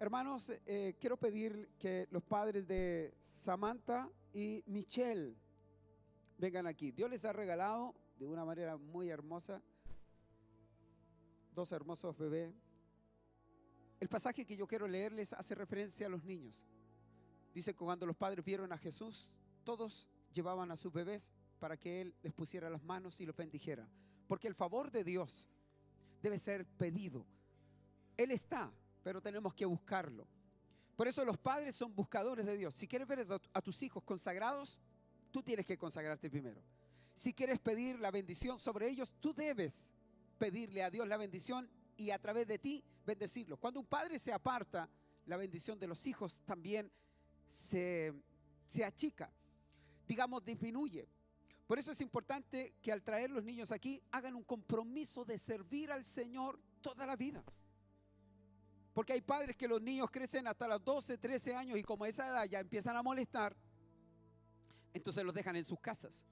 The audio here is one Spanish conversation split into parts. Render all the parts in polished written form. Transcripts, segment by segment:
Hermanos, quiero pedir que los padres de Samantha y Michelle vengan aquí. Dios les ha regalado de una manera muy hermosa dos hermosos bebés. El pasaje que yo quiero leerles hace referencia a los niños. Dice que cuando los padres vieron a Jesús, todos llevaban a sus bebés para que Él les pusiera las manos y los bendijera. Porque el favor de Dios debe ser pedido. Él está, pero tenemos que buscarlo. Por eso los padres son buscadores de Dios. Si quieres ver a tus hijos consagrados, tú tienes que consagrarte primero. Si quieres pedir la bendición sobre ellos, tú debes pedirle a Dios la bendición y a través de ti bendecirlos. Cuando un padre se aparta, la bendición de los hijos también se achica, digamos, disminuye. Por eso es importante que al traer los niños aquí hagan un compromiso de servir al Señor toda la vida. Porque hay padres que los niños crecen hasta los 12, 13 años y como a esa edad ya empiezan a molestar, entonces los dejan en sus casas.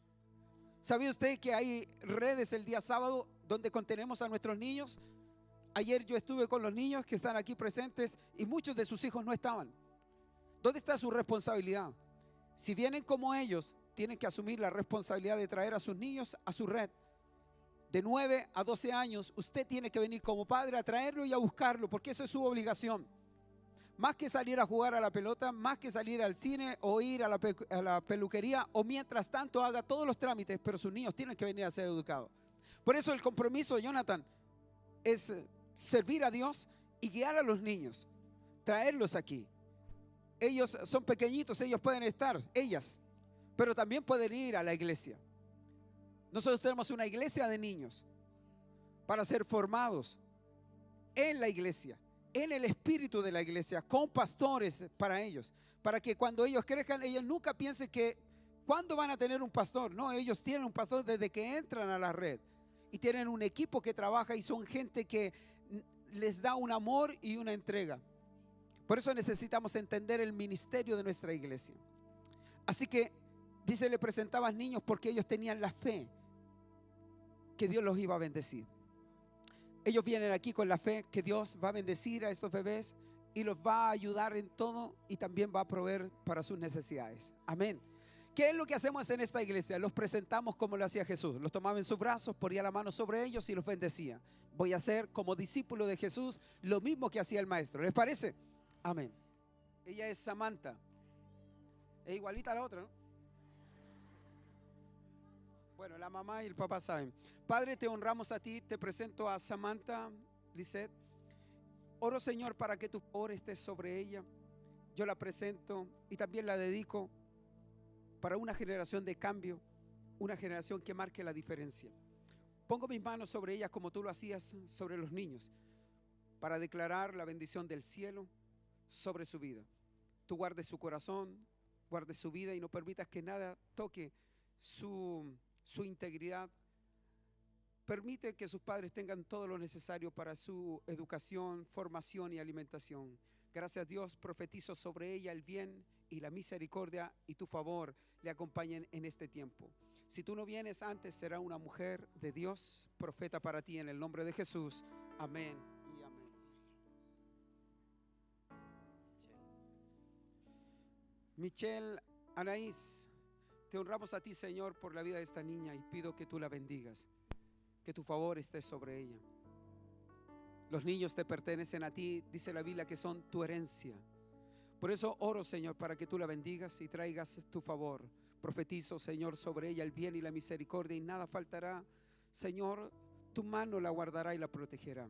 ¿Sabía usted que hay redes el día sábado donde contenemos a nuestros niños? Ayer yo estuve con los niños que están aquí presentes y muchos de sus hijos no estaban. ¿Dónde está su responsabilidad? Si vienen como ellos, tienen que asumir la responsabilidad de traer a sus niños a su red. De 9 a 12 años, usted tiene que venir como padre a traerlo y a buscarlo, porque eso es su obligación. Más que salir a jugar a la pelota, más que salir al cine o ir a la peluquería, o mientras tanto haga todos los trámites, pero sus niños tienen que venir a ser educados. Por eso el compromiso, Jonathan, es servir a Dios y guiar a los niños, traerlos aquí. Ellos son pequeñitos, ellos pueden estar, ellas, pero también pueden ir a la iglesia. Nosotros tenemos una iglesia de niños para ser formados en la iglesia, en el espíritu de la iglesia, con pastores para ellos, para que cuando ellos crezcan, ellos nunca piensen que ¿cuándo van a tener un pastor? No, ellos tienen un pastor desde que entran a la red y tienen un equipo que trabaja y son gente que les da un amor y una entrega. Por eso necesitamos entender el ministerio de nuestra iglesia. Así que dice, le presentabas niños porque ellos tenían la fe que Dios los iba a bendecir. Ellos vienen aquí con la fe que Dios va a bendecir a estos bebés y los va a ayudar en todo y también va a proveer para sus necesidades. Amén. ¿Qué es lo que hacemos en esta iglesia? Los presentamos como lo hacía Jesús. Los tomaba en sus brazos, ponía la mano sobre ellos y los bendecía. Voy a hacer como discípulo de Jesús lo mismo que hacía el maestro. ¿Les parece? Amén. Ella es Samantha. Es igualita a la otra, ¿no? Bueno, la mamá y el papá saben. Padre, te honramos a ti. Te presento a Samantha Lisset. Oro, Señor, para que tu favor esté sobre ella. Yo la presento y también la dedico para una generación de cambio, una generación que marque la diferencia. Pongo mis manos sobre ella como tú lo hacías sobre los niños, para declarar la bendición del cielo sobre su vida. Tú guardes su corazón, guardes su vida y no permitas que nada toque su integridad. Permite que sus padres tengan todo lo necesario para su educación, formación y alimentación. Gracias, Dios, profetizo sobre ella el bien y la misericordia y tu favor le acompañen en este tiempo. Si tú no vienes antes, será una mujer de Dios, profeta para ti en el nombre de Jesús. Amén y amén. Michelle Anaís, te honramos a ti, Señor, por la vida de esta niña y pido que tú la bendigas, que tu favor esté sobre ella. Los niños te pertenecen a ti, dice la Biblia que son tu herencia. Por eso oro, Señor, para que tú la bendigas y traigas tu favor. Profetizo, Señor, sobre ella el bien y la misericordia y nada faltará. Señor, tu mano la guardará y la protegerá.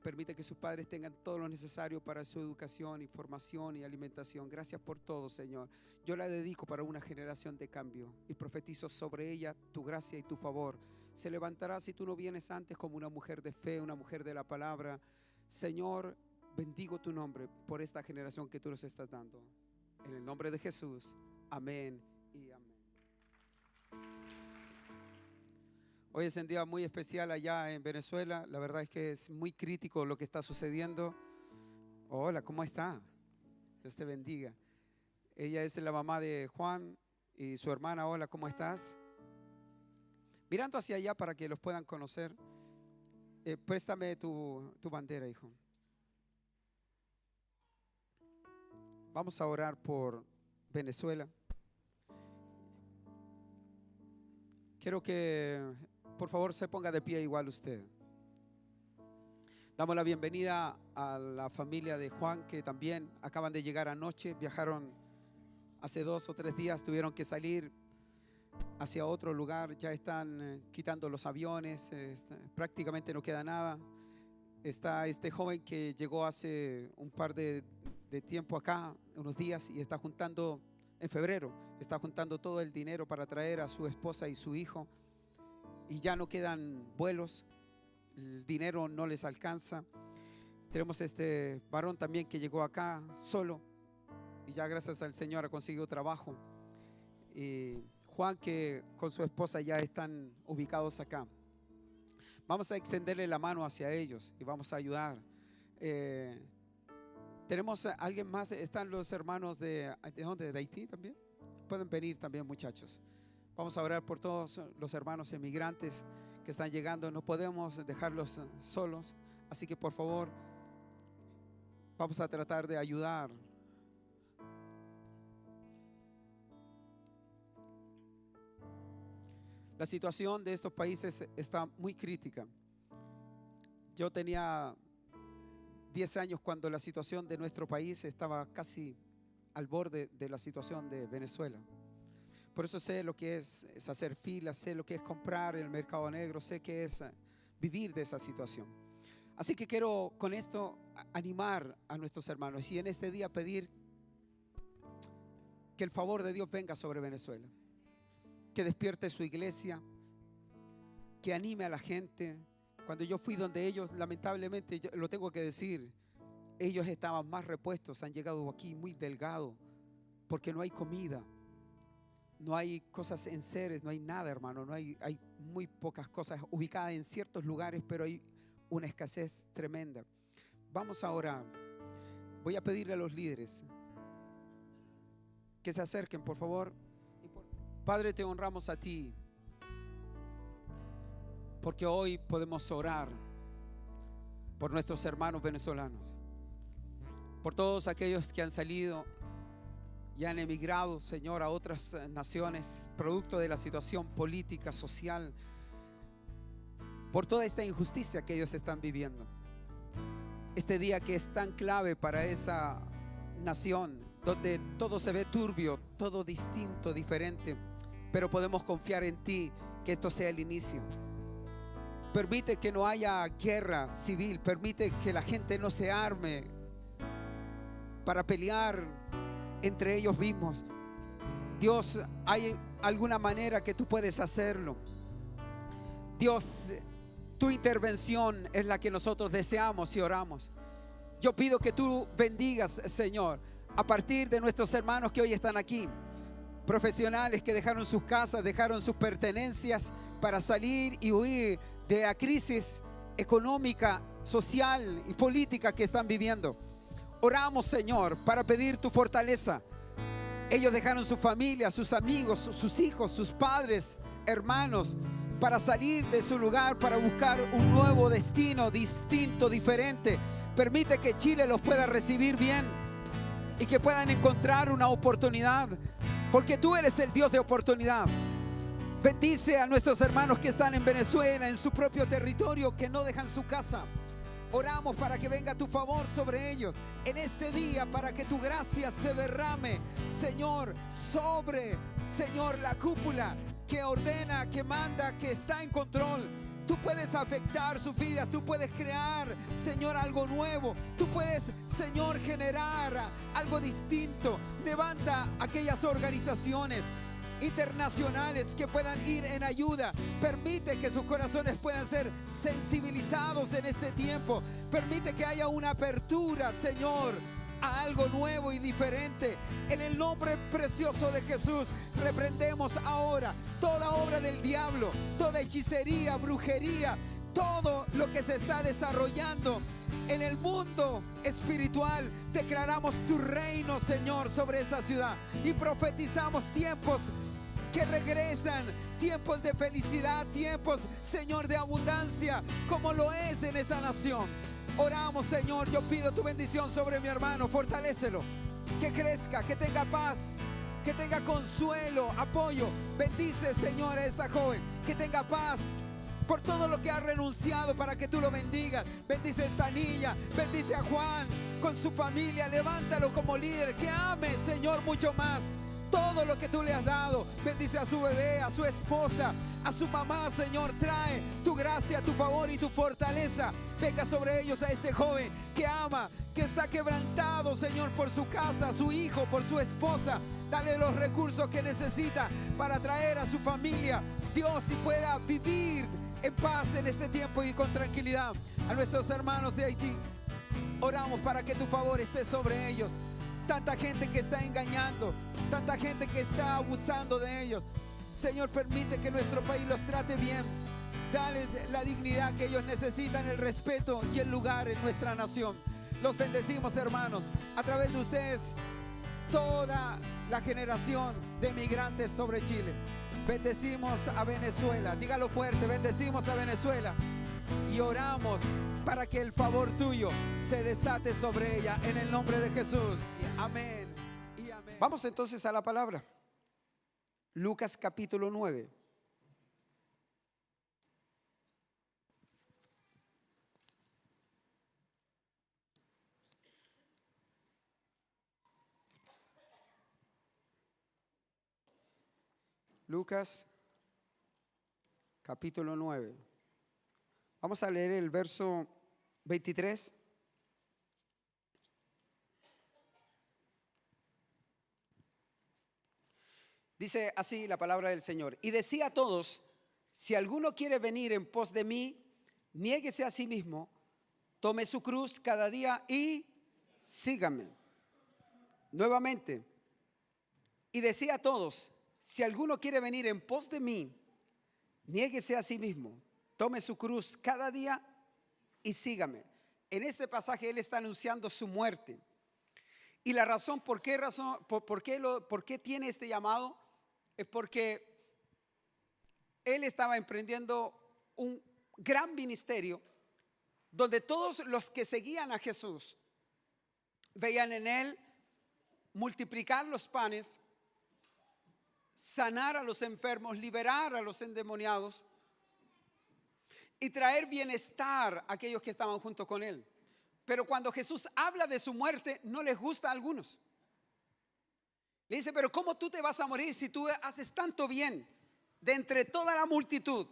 Permite que sus padres tengan todo lo necesario para su educación y formación y alimentación. Gracias por todo, Señor. Yo la dedico para una generación de cambio y profetizo sobre ella tu gracia y tu favor. Se levantará si tú no vienes antes como una mujer de fe, una mujer de la palabra. Señor, bendigo tu nombre por esta generación que tú nos estás dando. En el nombre de Jesús. Amén y amén. Hoy es un día muy especial allá en Venezuela. La verdad es que es muy crítico lo que está sucediendo. Hola, ¿cómo está? Dios te bendiga. Ella es la mamá de Juan y su hermana. Hola, ¿cómo estás? Mirando hacia allá para que los puedan conocer. Préstame tu bandera, hijo. Vamos a orar por Venezuela. Quiero que por favor se ponga de pie igual usted. Damos la bienvenida a la familia de Juan, que también acaban de llegar anoche. Viajaron hace 2 o 3 días, tuvieron que salir hacia otro lugar. Ya están quitando los aviones, prácticamente no queda nada. Está este joven que llegó hace un par de tiempo acá, unos días, y está juntando, en febrero, está juntando todo el dinero para traer a su esposa y su hijo. Y ya no quedan vuelos, el dinero no les alcanza. Tenemos este varón también que llegó acá solo y ya gracias al Señor ha conseguido trabajo. Y Juan, que con su esposa ya están ubicados acá. Vamos a extenderle la mano hacia ellos y vamos a ayudar. ¿Tenemos a alguien más? ¿Están los hermanos ¿de dónde? ¿De Haití también? Pueden venir también, muchachos. Vamos a orar por todos los hermanos emigrantes que están llegando. No podemos dejarlos solos, así que por favor vamos a tratar de ayudar. La situación de estos países está muy crítica. Yo tenía 10 años cuando la situación de nuestro país estaba casi al borde de la situación de Venezuela. Por eso sé lo que es hacer filas, sé lo que es comprar en el mercado negro, sé que es vivir de esa situación. Así que quiero con esto animar a nuestros hermanos y en este día pedir que el favor de Dios venga sobre Venezuela, que despierte su iglesia, que anime a la gente. Cuando yo fui donde ellos, lamentablemente, yo lo tengo que decir, ellos estaban más repuestos, han llegado aquí muy delgados, porque no hay comida, no hay cosas en seres, no hay nada, hermano, hay muy pocas cosas ubicadas en ciertos lugares, pero hay una escasez tremenda. Vamos a orar. Voy a pedirle a los líderes que se acerquen, por favor. Padre, te honramos a ti, porque hoy podemos orar por nuestros hermanos venezolanos, por todos aquellos que han salido y han emigrado, Señor, a otras naciones, producto de la situación política, social, por toda esta injusticia que ellos están viviendo. Este día que es tan clave para esa nación, donde todo se ve turbio, todo distinto, diferente, pero podemos confiar en ti, que esto sea el inicio. Permite que no haya guerra civil, permite que la gente no se arme para pelear entre ellos mismos. Dios, hay alguna manera que tú puedes hacerlo. Dios, tu intervención es la que nosotros deseamos y oramos. Yo pido que tú bendigas, Señor, a partir de nuestros hermanos que hoy están aquí, profesionales que dejaron sus casas, dejaron sus pertenencias para salir y huir de la crisis económica, social y política que están viviendo. Oramos, Señor, para pedir tu fortaleza. Ellos dejaron su familia, sus amigos, sus hijos, sus padres, hermanos, para salir de su lugar, para buscar un nuevo destino, distinto, diferente. Permite que Chile los pueda recibir bien y que puedan encontrar una oportunidad, porque tú eres el Dios de oportunidad. Bendice a nuestros hermanos que están en Venezuela, en su propio territorio, que no dejan su casa. Oramos para que venga tu favor sobre ellos en este día, para que tu gracia se derrame, Señor, sobre, Señor, la cúpula que ordena, que manda, que está en control. Tú puedes afectar su vida, tú puedes crear, Señor, algo nuevo. Tú puedes, Señor, generar algo distinto. Levanta aquellas organizaciones internacionales que puedan ir en ayuda. Permite que sus corazones puedan ser sensibilizados en este tiempo. Permite que haya una apertura, Señor, a algo nuevo y diferente. En el nombre precioso de Jesús, reprendemos ahora toda obra del diablo, toda hechicería, brujería, todo lo que se está desarrollando en el mundo espiritual. Declaramos tu reino, Señor, sobre esa ciudad y profetizamos tiempos que regresan, tiempos de felicidad, tiempos, Señor, de abundancia, como lo es en esa nación. Oramos, Señor, yo pido tu bendición sobre mi hermano, fortalécelo, que crezca, que tenga paz, que tenga consuelo, apoyo. Bendice, Señor, a esta joven, que tenga paz por todo lo que ha renunciado para que tú lo bendigas. Bendice a esta niña, bendice a Juan con su familia, levántalo como líder, que ame, Señor, mucho más todo lo que tú le has dado. Bendice a su bebé, a su esposa, a su mamá, Señor. Trae tu gracia, tu favor y tu fortaleza. Venga sobre ellos, a este joven que ama, que está quebrantado, Señor, por su casa, su hijo, por su esposa. Dale los recursos que necesita para traer a su familia, Dios, y pueda vivir en paz en este tiempo y con tranquilidad. A nuestros hermanos de Haití, oramos para que tu favor esté sobre ellos. Tanta gente que está engañando, tanta gente que está abusando de ellos. Señor, permite que nuestro país los trate bien. Dale la dignidad que ellos necesitan, el respeto y el lugar en nuestra nación. Los bendecimos, hermanos, a través de ustedes, toda la generación de migrantes sobre Chile. Bendecimos a Venezuela, dígalo fuerte, bendecimos a Venezuela. Y oramos para que el favor tuyo se desate sobre ella en el nombre de Jesús. Amén y amén. Vamos entonces a la palabra. Lucas capítulo 9. Lucas capítulo 9. Vamos a leer el verso 23. Dice así la palabra del Señor. Y decía a todos: si alguno quiere venir en pos de mí, niéguese a sí mismo, tome su cruz cada día y sígame. Nuevamente. Y decía a todos: si alguno quiere venir en pos de mí, niéguese a sí mismo, tome su cruz cada día y sígame. En este pasaje él está anunciando su muerte. Y la razón, ¿por qué tiene este llamado? Es porque él estaba emprendiendo un gran ministerio donde todos los que seguían a Jesús veían en él multiplicar los panes, sanar a los enfermos, liberar a los endemoniados y traer bienestar a aquellos que estaban junto con él. Pero cuando Jesús habla de su muerte, no les gusta a algunos. Le dice: pero ¿cómo tú te vas a morir si tú haces tanto bien de entre toda la multitud?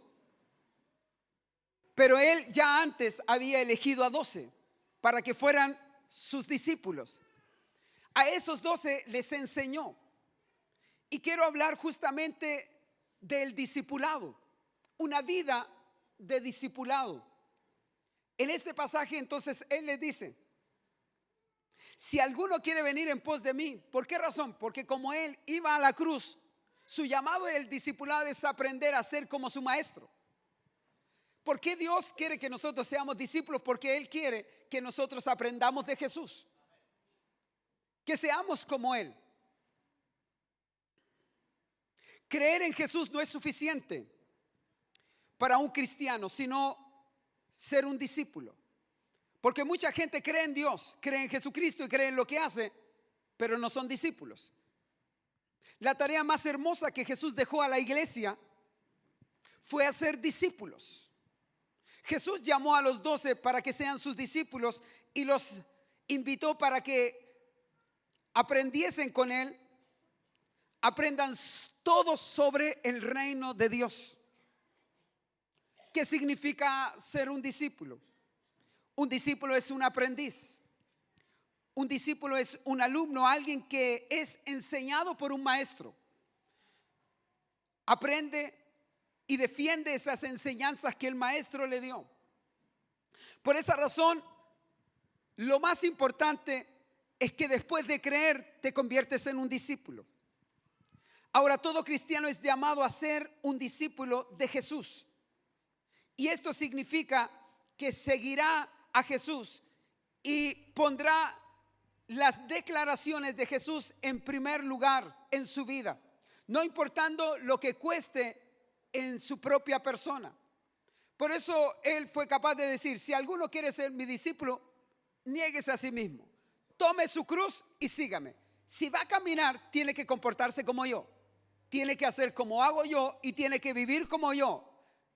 Pero él ya antes había elegido a 12 para que fueran sus discípulos. A esos 12 les enseñó. Y quiero hablar justamente del discipulado, una vida de discipulado. En este pasaje entonces él les dice: si alguno quiere venir en pos de mí, ¿por qué razón? Porque como él iba a la cruz, su llamado del discipulado es aprender a ser como su maestro. ¿Por qué Dios quiere que nosotros seamos discípulos? Porque Él quiere que nosotros aprendamos de Jesús, que seamos como Él. Creer en Jesús no es suficiente para un cristiano, sino ser un discípulo. Porque mucha gente cree en Dios, cree en Jesucristo y cree en lo que hace, pero no son discípulos. La tarea más hermosa que Jesús dejó a la iglesia fue hacer discípulos. Jesús llamó a los 12 para que sean sus discípulos y los invitó para que aprendiesen con Él, aprendan todos sobre el reino de Dios. ¿Qué significa ser un discípulo? Un discípulo es un aprendiz. Un discípulo es un alumno, alguien que es enseñado por un maestro. Aprende y defiende esas enseñanzas que el maestro le dio. Por esa razón, lo más importante es que después de creer te conviertes en un discípulo. Ahora, todo cristiano es llamado a ser un discípulo de Jesús. Y esto significa que seguirá a Jesús y pondrá las declaraciones de Jesús en primer lugar en su vida, no importando lo que cueste en su propia persona. Por eso él fue capaz de decir: si alguno quiere ser mi discípulo, niéguese a sí mismo, tome su cruz y sígame. Si va a caminar, tiene que comportarse como yo. Tiene que hacer como hago yo y tiene que vivir como yo.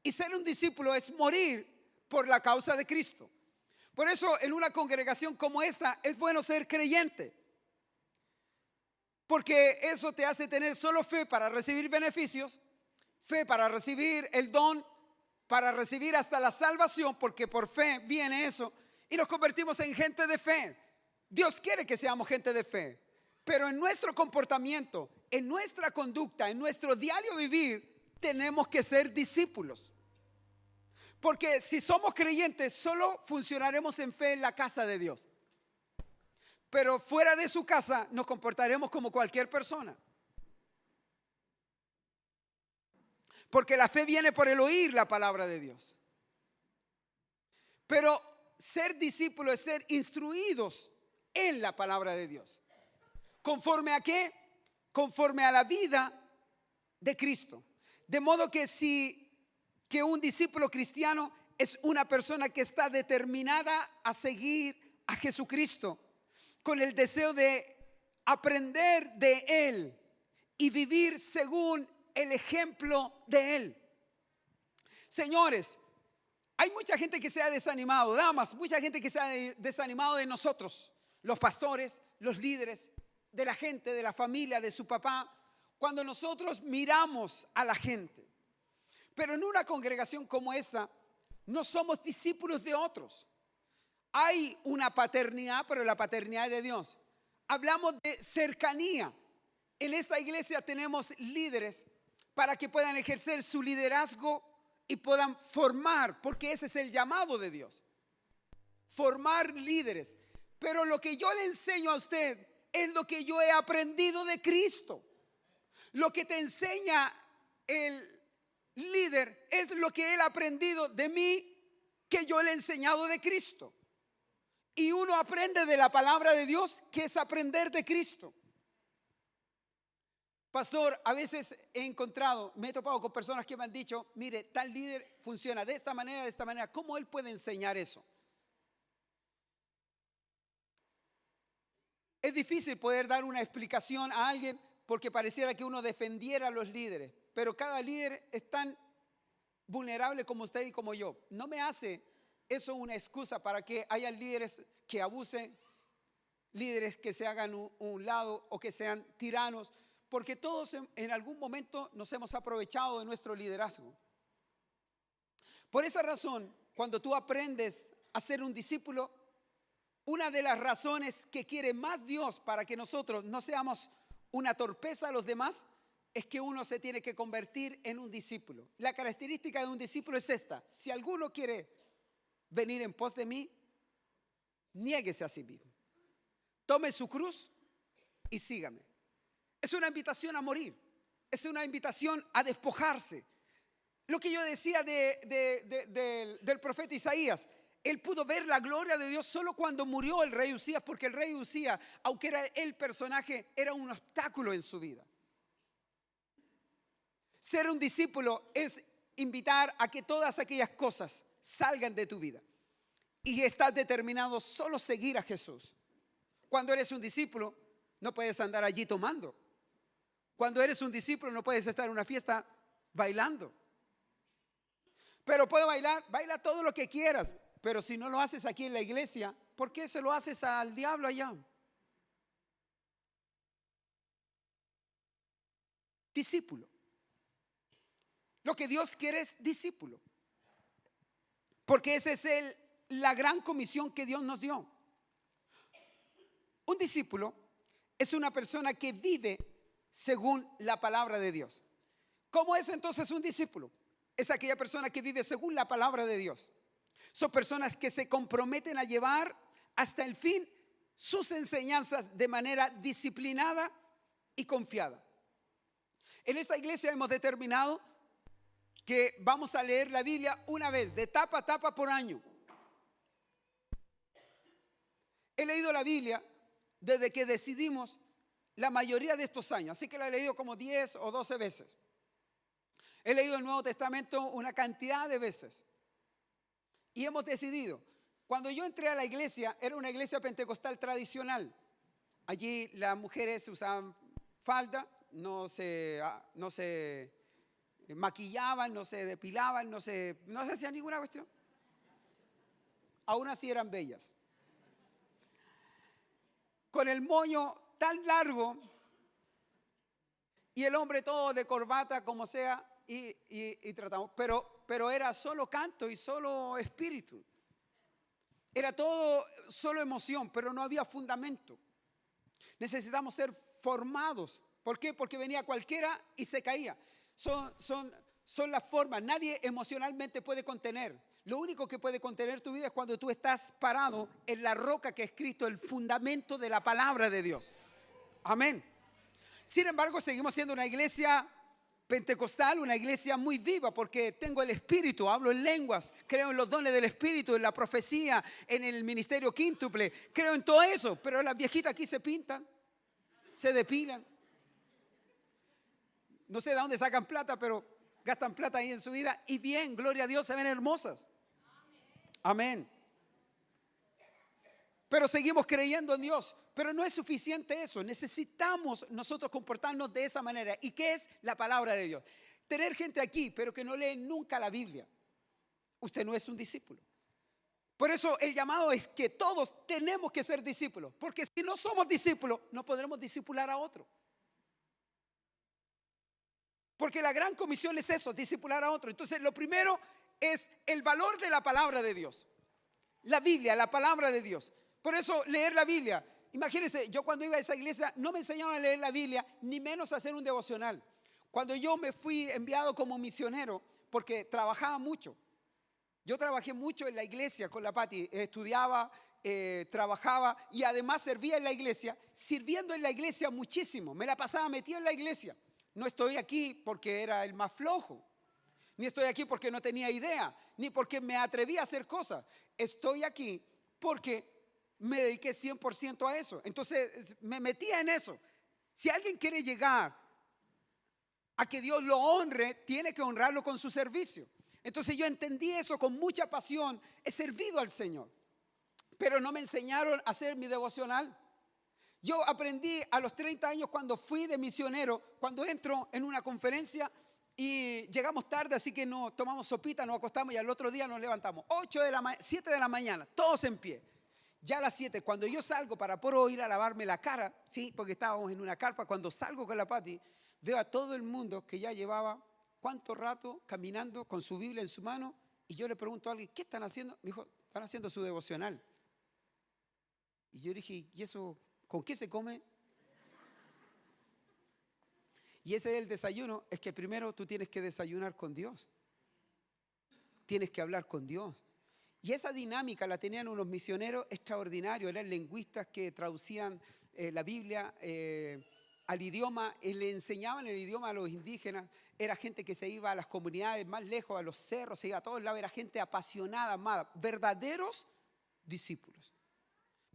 Y ser un discípulo es morir por la causa de Cristo. Por eso en una congregación como esta es bueno ser creyente. Porque eso te hace tener solo fe para recibir beneficios, fe para recibir el don, para recibir hasta la salvación, porque por fe viene eso. Y nos convertimos en gente de fe. Dios quiere que seamos gente de fe. Pero en nuestro comportamiento, en nuestra conducta, en nuestro diario vivir, tenemos que ser discípulos. Porque si somos creyentes, solo funcionaremos en fe en la casa de Dios. Pero fuera de su casa nos comportaremos como cualquier persona. Porque la fe viene por el oír la palabra de Dios. Pero ser discípulo es ser instruidos en la palabra de Dios. ¿Conforme a qué? Conforme a la vida de Cristo. De modo que que un discípulo cristiano es una persona que está determinada a seguir a Jesucristo con el deseo de aprender de Él y vivir según el ejemplo de Él. Señores, hay mucha gente que se ha desanimado, damas, mucha gente que se ha desanimado de nosotros, los pastores, los líderes, de la gente, de la familia, de su papá, cuando nosotros miramos a la gente. Pero en una congregación como esta, no somos discípulos de otros. Hay una paternidad, pero la paternidad es de Dios. Hablamos de cercanía. En esta iglesia tenemos líderes para que puedan ejercer su liderazgo y puedan formar, porque ese es el llamado de Dios. Formar líderes. Pero lo que yo le enseño a usted es lo que yo he aprendido de Cristo. Lo que te enseña el líder es lo que él ha aprendido de mí, que yo le he enseñado de Cristo. Y uno aprende de la palabra de Dios, que es aprender de Cristo. Pastor, a veces me he topado con personas que me han dicho, mire, tal líder funciona de esta manera, ¿cómo él puede enseñar eso? Es difícil poder dar una explicación a alguien porque pareciera que uno defendiera a los líderes, pero cada líder es tan vulnerable como usted y como yo. No me hace eso una excusa para que haya líderes que abusen, líderes que se hagan un lado o que sean tiranos, porque todos en algún momento nos hemos aprovechado de nuestro liderazgo. Por esa razón, cuando tú aprendes a ser un discípulo, una de las razones que quiere más Dios para que nosotros no seamos una torpeza a los demás es que uno se tiene que convertir en un discípulo. La característica de un discípulo es esta: si alguno quiere venir en pos de mí, niéguese a sí mismo, tome su cruz y sígame. Es una invitación a morir, es una invitación a despojarse. Lo que yo decía del profeta Isaías, él pudo ver la gloria de Dios solo cuando murió el rey Usías, porque el rey Usías, aunque era el personaje, era un obstáculo en su vida. Ser un discípulo es invitar a que todas aquellas cosas salgan de tu vida y estás determinado solo a seguir a Jesús. Cuando eres un discípulo, no puedes andar allí tomando. Cuando eres un discípulo, no puedes estar en una fiesta bailando. Pero puedo bailar, baila todo lo que quieras. Pero si no lo haces aquí en la iglesia, ¿por qué se lo haces al diablo allá? Discípulo. Lo que Dios quiere es discípulo. Porque esa es la gran comisión que Dios nos dio. Un discípulo es una persona que vive según la palabra de Dios. ¿Cómo es entonces un discípulo? Es aquella persona que vive según la palabra de Dios. Son personas que se comprometen a llevar hasta el fin sus enseñanzas de manera disciplinada y confiada. En esta iglesia hemos determinado que vamos a leer la Biblia una vez, de tapa a tapa por año. He leído la Biblia desde que decidimos la mayoría de estos años, así que la he leído como 10 o 12 veces. He leído el Nuevo Testamento una cantidad de veces. Y hemos decidido, cuando yo entré a la iglesia, era una iglesia pentecostal tradicional. Allí las mujeres usaban falda, no se maquillaban, no se depilaban, no se hacían ninguna cuestión. Aún así eran bellas. Con el moño tan largo y el hombre todo de corbata como sea y tratamos. Pero era solo canto y solo espíritu. Era todo solo emoción, pero no había fundamento. Necesitamos ser formados. ¿Por qué? Porque venía cualquiera y se caía. Son las formas. Nadie emocionalmente puede contener. Lo único que puede contener tu vida es cuando tú estás parado en la roca que es Cristo, el fundamento de la palabra de Dios. Amén. Sin embargo, seguimos siendo una iglesia pentecostal, una iglesia muy viva, porque tengo el Espíritu, hablo en lenguas, creo en los dones del Espíritu, en la profecía, en el ministerio quíntuple, creo en todo eso. Pero las viejitas aquí se pintan, se depilan. No sé de dónde sacan plata, pero gastan plata ahí en su vida. Y bien, gloria a Dios, se ven hermosas. Amén. Pero seguimos creyendo en Dios. Pero no es suficiente eso. Necesitamos nosotros comportarnos de esa manera. ¿Y qué es la palabra de Dios? Tener gente aquí, pero que no lee nunca la Biblia. Usted no es un discípulo. Por eso el llamado es que todos tenemos que ser discípulos. Porque si no somos discípulos, no podremos discipular a otro. Porque la gran comisión es eso, discipular a otro. Entonces lo primero es el valor de la palabra de Dios. La Biblia, la palabra de Dios. Por eso leer la Biblia. Imagínense, yo cuando iba a esa iglesia no me enseñaron a leer la Biblia, ni menos a hacer un devocional. Cuando yo me fui enviado como misionero, porque trabajaba mucho. Yo trabajé mucho en la iglesia con la Pati, estudiaba, trabajaba y además servía en la iglesia, sirviendo en la iglesia muchísimo. Me la pasaba metido en la iglesia. No estoy aquí porque era el más flojo, ni estoy aquí porque no tenía idea, ni porque me atreví a hacer cosas. Estoy aquí porque me dediqué 100% a eso. Entonces me metía en eso. Si alguien quiere llegar a que Dios lo honre, tiene que honrarlo con su servicio. Entonces yo entendí eso con mucha pasión. He servido al Señor, pero no me enseñaron a hacer mi devocional. Yo aprendí a los 30 años cuando fui de misionero, cuando entro en una conferencia y llegamos tarde, así que nos tomamos sopita, nos acostamos y al otro día nos levantamos. 7 de la mañana, todos en pie. Ya a las 7, cuando yo salgo para poder ir a lavarme la cara, sí, porque estábamos en una carpa, cuando salgo con la Pati, veo a todo el mundo que ya llevaba cuánto rato caminando con su Biblia en su mano, y yo le pregunto a alguien, ¿qué están haciendo? Me dijo, están haciendo su devocional. Y yo dije, ¿y eso con qué se come? Y ese es el desayuno, es que primero tú tienes que desayunar con Dios. Tienes que hablar con Dios. Y esa dinámica la tenían unos misioneros extraordinarios, eran lingüistas que traducían la Biblia al idioma, le enseñaban el idioma a los indígenas. Era gente que se iba a las comunidades más lejos, a los cerros, se iba a todos lados, era gente apasionada, amada, verdaderos discípulos.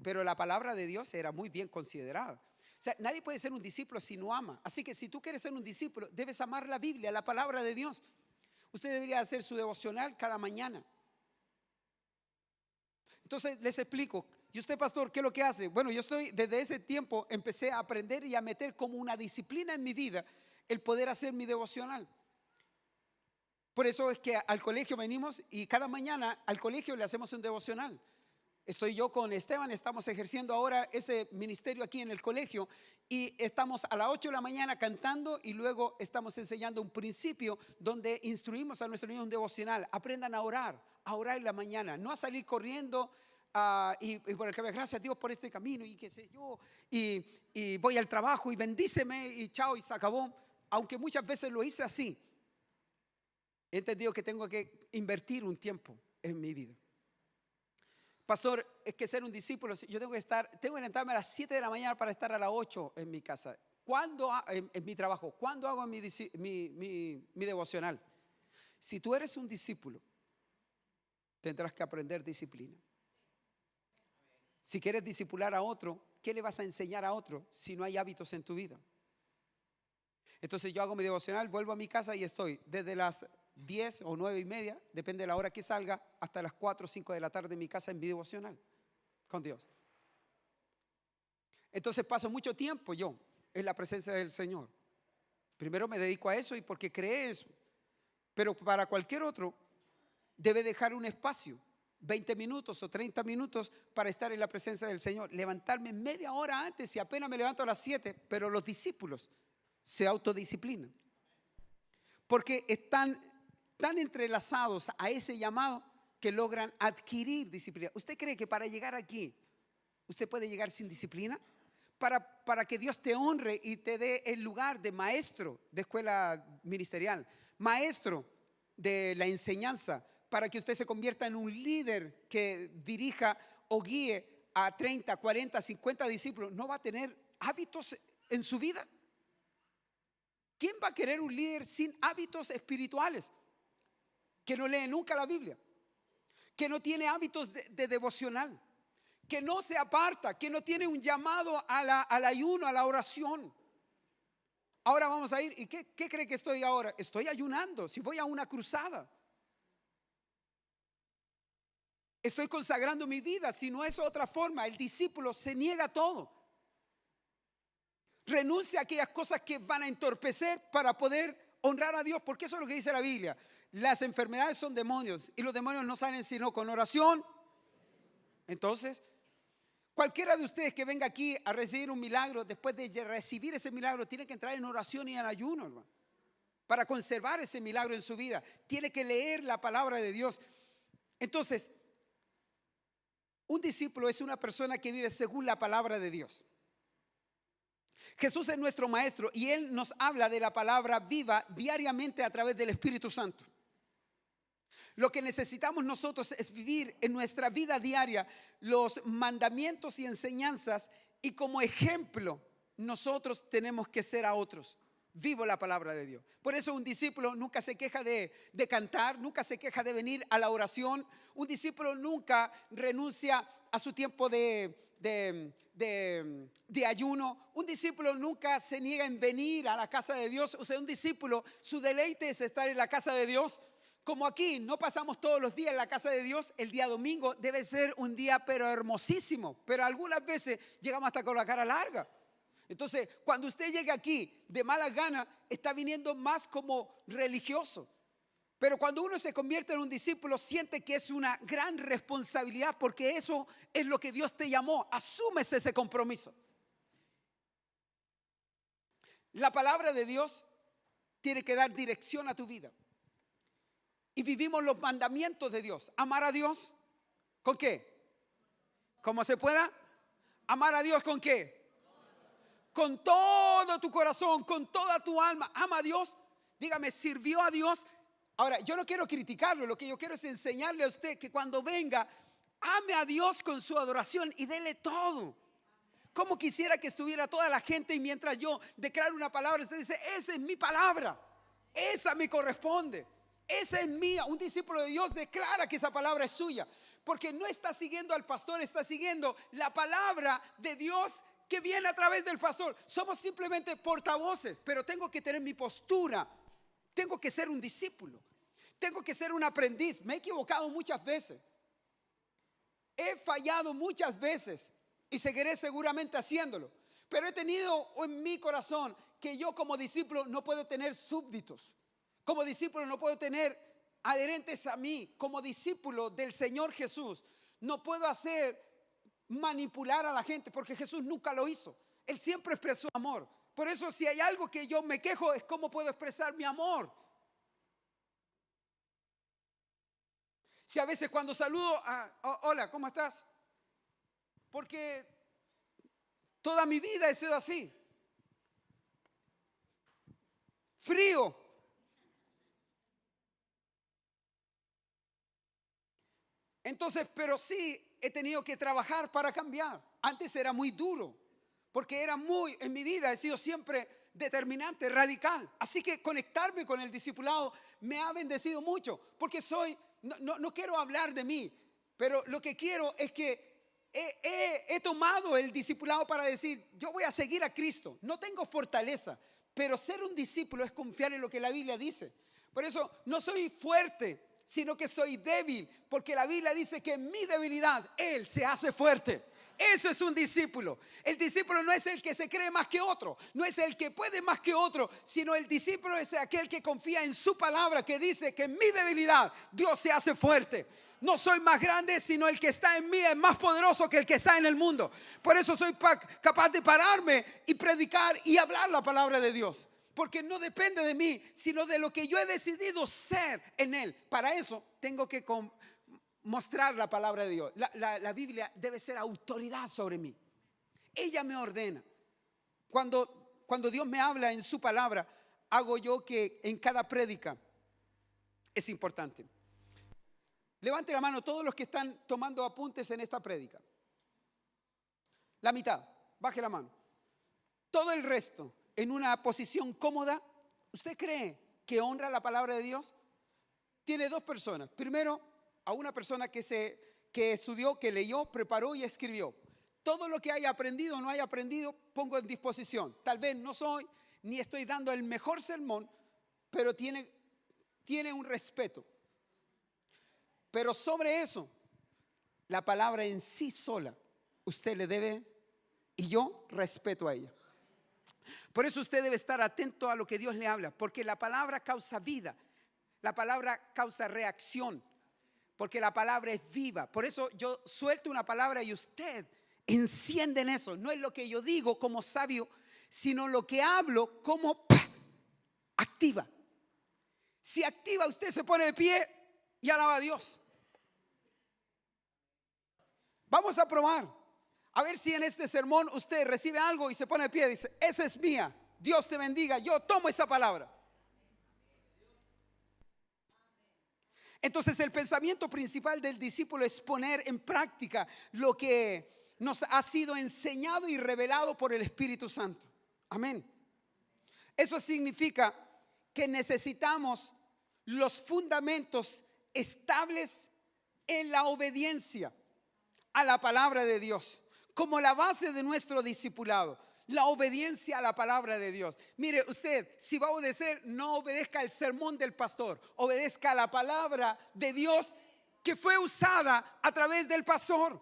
Pero la palabra de Dios era muy bien considerada. O sea, nadie puede ser un discípulo si no ama. Así que si tú quieres ser un discípulo, debes amar la Biblia, la palabra de Dios. Usted debería hacer su devocional cada mañana. Entonces les explico. ¿Y usted, pastor, qué es lo que hace? Bueno, yo desde ese tiempo empecé a aprender y a meter como una disciplina en mi vida el poder hacer mi devocional. Por eso es que al colegio venimos y cada mañana al colegio le hacemos un devocional. Estoy yo con Esteban, estamos ejerciendo ahora ese ministerio aquí en el colegio y estamos a las 8 de la mañana cantando y luego estamos enseñando un principio donde instruimos a nuestros niños un devocional. Aprendan a orar en la mañana, no a salir corriendo y por el que gracias a Dios por este camino y qué sé yo, y voy al trabajo y bendíceme y chao y se acabó. Aunque muchas veces lo hice así, he entendido que tengo que invertir un tiempo en mi vida. Pastor, es que ser un discípulo, yo tengo que levantarme a las 7 de la mañana para estar a las 8 en mi casa. ¿Cuándo en mi trabajo? ¿Cuándo hago mi devocional? Si tú eres un discípulo, tendrás que aprender disciplina. Si quieres discipular a otro, ¿qué le vas a enseñar a otro si no hay hábitos en tu vida? Entonces yo hago mi devocional, vuelvo a mi casa y estoy desde las 10 o 9:30, depende de la hora que salga, hasta las 4 o 5 de la tarde en mi casa en mi devocional con Dios. Entonces paso mucho tiempo yo en la presencia del Señor. Primero me dedico a eso y porque cree eso. Pero para cualquier otro debe dejar un espacio, 20 minutos o 30 minutos para estar en la presencia del Señor. Levantarme media hora antes y apenas me levanto a las 7, pero los discípulos se autodisciplinan. Porque están tan entrelazados a ese llamado que logran adquirir disciplina. ¿Usted cree que para llegar aquí usted puede llegar sin disciplina? Para que Dios te honre y te dé el lugar de maestro de escuela ministerial, maestro de la enseñanza, para que usted se convierta en un líder que dirija o guíe a 30, 40, 50 discípulos, ¿no va a tener hábitos en su vida? ¿Quién va a querer un líder sin hábitos espirituales? Que no lee nunca la Biblia, que no tiene hábitos de devocional, que no se aparta, que no tiene un llamado al ayuno, a la oración. Ahora vamos a ir, ¿y qué cree que estoy ahora? Estoy ayunando, si voy a una cruzada. Estoy consagrando mi vida, si no es otra forma. El discípulo se niega a todo. Renuncia a aquellas cosas que van a entorpecer para poder honrar a Dios, porque eso es lo que dice la Biblia. Las enfermedades son demonios y los demonios no salen sino con oración. Entonces, cualquiera de ustedes que venga aquí a recibir un milagro, después de recibir ese milagro, tiene que entrar en oración y en ayuno, hermano, para conservar ese milagro en su vida. Tiene que leer la palabra de Dios. Entonces, un discípulo es una persona que vive según la palabra de Dios. Jesús es nuestro maestro y Él nos habla de la palabra viva diariamente a través del Espíritu Santo. Lo que necesitamos nosotros es vivir en nuestra vida diaria los mandamientos y enseñanzas, y como ejemplo nosotros tenemos que ser a otros. Vivo la palabra de Dios. Por eso un discípulo nunca se queja de cantar, nunca se queja de venir a la oración. Un discípulo nunca renuncia a su tiempo de ayuno. Un discípulo nunca se niega en venir a la casa de Dios. O sea, un discípulo, su deleite es estar en la casa de Dios. Como aquí no pasamos todos los días en la casa de Dios, el día domingo debe ser un día pero hermosísimo. Pero algunas veces llegamos hasta con la cara larga. Entonces, cuando usted llega aquí de mala gana, está viniendo más como religioso. Pero cuando uno se convierte en un discípulo, siente que es una gran responsabilidad, porque eso es lo que Dios te llamó. Asumes ese compromiso. La palabra de Dios tiene que dar dirección a tu vida. Y vivimos los mandamientos de Dios. Amar a Dios, ¿con qué? ¿Cómo se pueda? Amar a Dios, ¿con qué? Con todo tu corazón, con toda tu alma. Ama a Dios. Dígame, ¿sirvió a Dios? Ahora, yo no quiero criticarlo. Lo que yo quiero es enseñarle a usted que cuando venga, ame a Dios con su adoración y dele todo. Como quisiera que estuviera toda la gente y mientras yo declaro una palabra, usted dice, esa es mi palabra, esa me corresponde, esa es mía. Un discípulo de Dios declara que esa palabra es suya, porque no está siguiendo al pastor, está siguiendo la palabra de Dios que viene a través del pastor. Somos simplemente portavoces, pero tengo que tener mi postura. Tengo que ser un discípulo, tengo que ser un aprendiz. Me he equivocado muchas veces, he fallado muchas veces y seguiré seguramente haciéndolo, pero he tenido en mi corazón que yo como discípulo no puedo tener súbditos. Como discípulo no puedo tener adherentes a mí. Como discípulo del Señor Jesús no puedo hacer manipular a la gente, porque Jesús nunca lo hizo. Él siempre expresó amor. Por eso si hay algo que yo me quejo es cómo puedo expresar mi amor. Si a veces cuando saludo hola, ¿cómo estás? Porque toda mi vida he sido así. Frío. Entonces, pero sí he tenido que trabajar para cambiar. Antes era muy duro, porque en mi vida he sido siempre determinante, radical. Así que conectarme con el discipulado me ha bendecido mucho, porque no quiero hablar de mí, pero lo que quiero es que he tomado el discipulado para decir, yo voy a seguir a Cristo. No tengo fortaleza, pero ser un discípulo es confiar en lo que la Biblia dice. Por eso no soy fuerte, sino que soy débil, porque la Biblia dice que en mi debilidad Él se hace fuerte. Eso es un discípulo. El discípulo no es el que se cree más que otro, no es el que puede más que otro, sino el discípulo es aquel que confía en su palabra, que dice que en mi debilidad Dios se hace fuerte. No soy más grande, sino el que está en mí es más poderoso que el que está en el mundo. Por eso soy capaz de pararme y predicar y hablar la palabra de Dios. Porque no depende de mí, sino de lo que yo he decidido ser en Él. Para eso tengo que mostrar la palabra de Dios. La Biblia debe ser autoridad sobre mí. Ella me ordena. Cuando Dios me habla en su palabra, hago yo que en cada prédica es importante. Levante la mano todos los que están tomando apuntes en esta prédica. La mitad, baje la mano. Todo el resto, en una posición cómoda, ¿usted cree que honra la palabra de Dios? Tiene dos personas. Primero, a una persona que estudió, que leyó, preparó y escribió. Todo lo que haya aprendido o no haya aprendido, pongo en disposición. Tal vez no soy, ni estoy dando el mejor sermón, pero tiene un respeto. Pero sobre eso, la palabra en sí sola, usted le debe, y yo respeto a ella. Por eso usted debe estar atento a lo que Dios le habla, porque la palabra causa vida, la palabra causa reacción, porque la palabra es viva. Por eso yo suelto una palabra y usted enciende en eso. No es lo que yo digo como sabio, sino lo que hablo como activa. Si activa, usted se pone de pie y alaba a Dios. Vamos a probar. A ver si en este sermón usted recibe algo y se pone de pie y dice: esa es mía, Dios te bendiga, yo tomo esa palabra. Entonces el pensamiento principal del discípulo es poner en práctica lo que nos ha sido enseñado y revelado por el Espíritu Santo. Amén. Eso significa que necesitamos los fundamentos estables en la obediencia a la palabra de Dios, como la base de nuestro discipulado, la obediencia a la palabra de Dios. Mire usted, si va a obedecer, no obedezca el sermón del pastor, obedezca a la palabra de Dios que fue usada a través del pastor.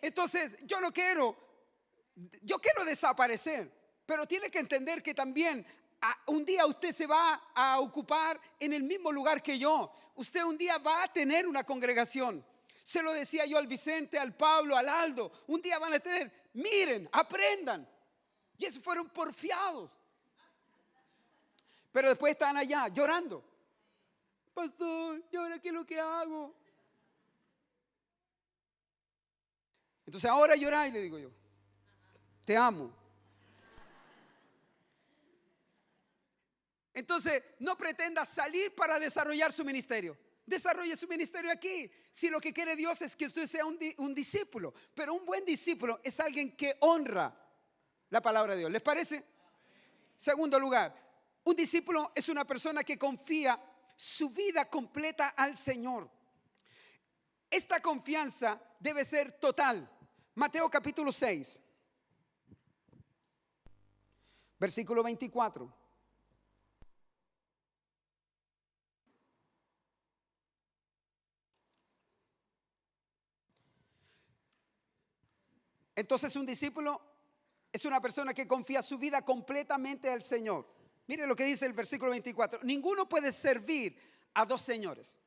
Entonces yo quiero desaparecer, pero tiene que entender que también un día usted se va a ocupar en el mismo lugar que yo. Usted un día va a tener una congregación. Se lo decía yo al Vicente, al Pablo, al Aldo. Un día van a tener, miren, aprendan. Y esos fueron porfiados. Pero después están allá llorando. Pastor, ¿y ahora qué es lo que hago? Entonces ahora llora y le digo yo: te amo. Entonces no pretenda salir para desarrollar su ministerio. Desarrolle su ministerio aquí. Si lo que quiere Dios es que usted sea un discípulo. Pero un buen discípulo es alguien que honra la palabra de Dios. ¿Les parece? Segundo lugar, un discípulo es una persona que confía su vida completa al Señor. Esta confianza debe ser total. Mateo capítulo 6, versículo 24. Entonces un discípulo es una persona que confía su vida completamente al Señor. Mire lo que dice el versículo 24. Ninguno puede servir a dos señores,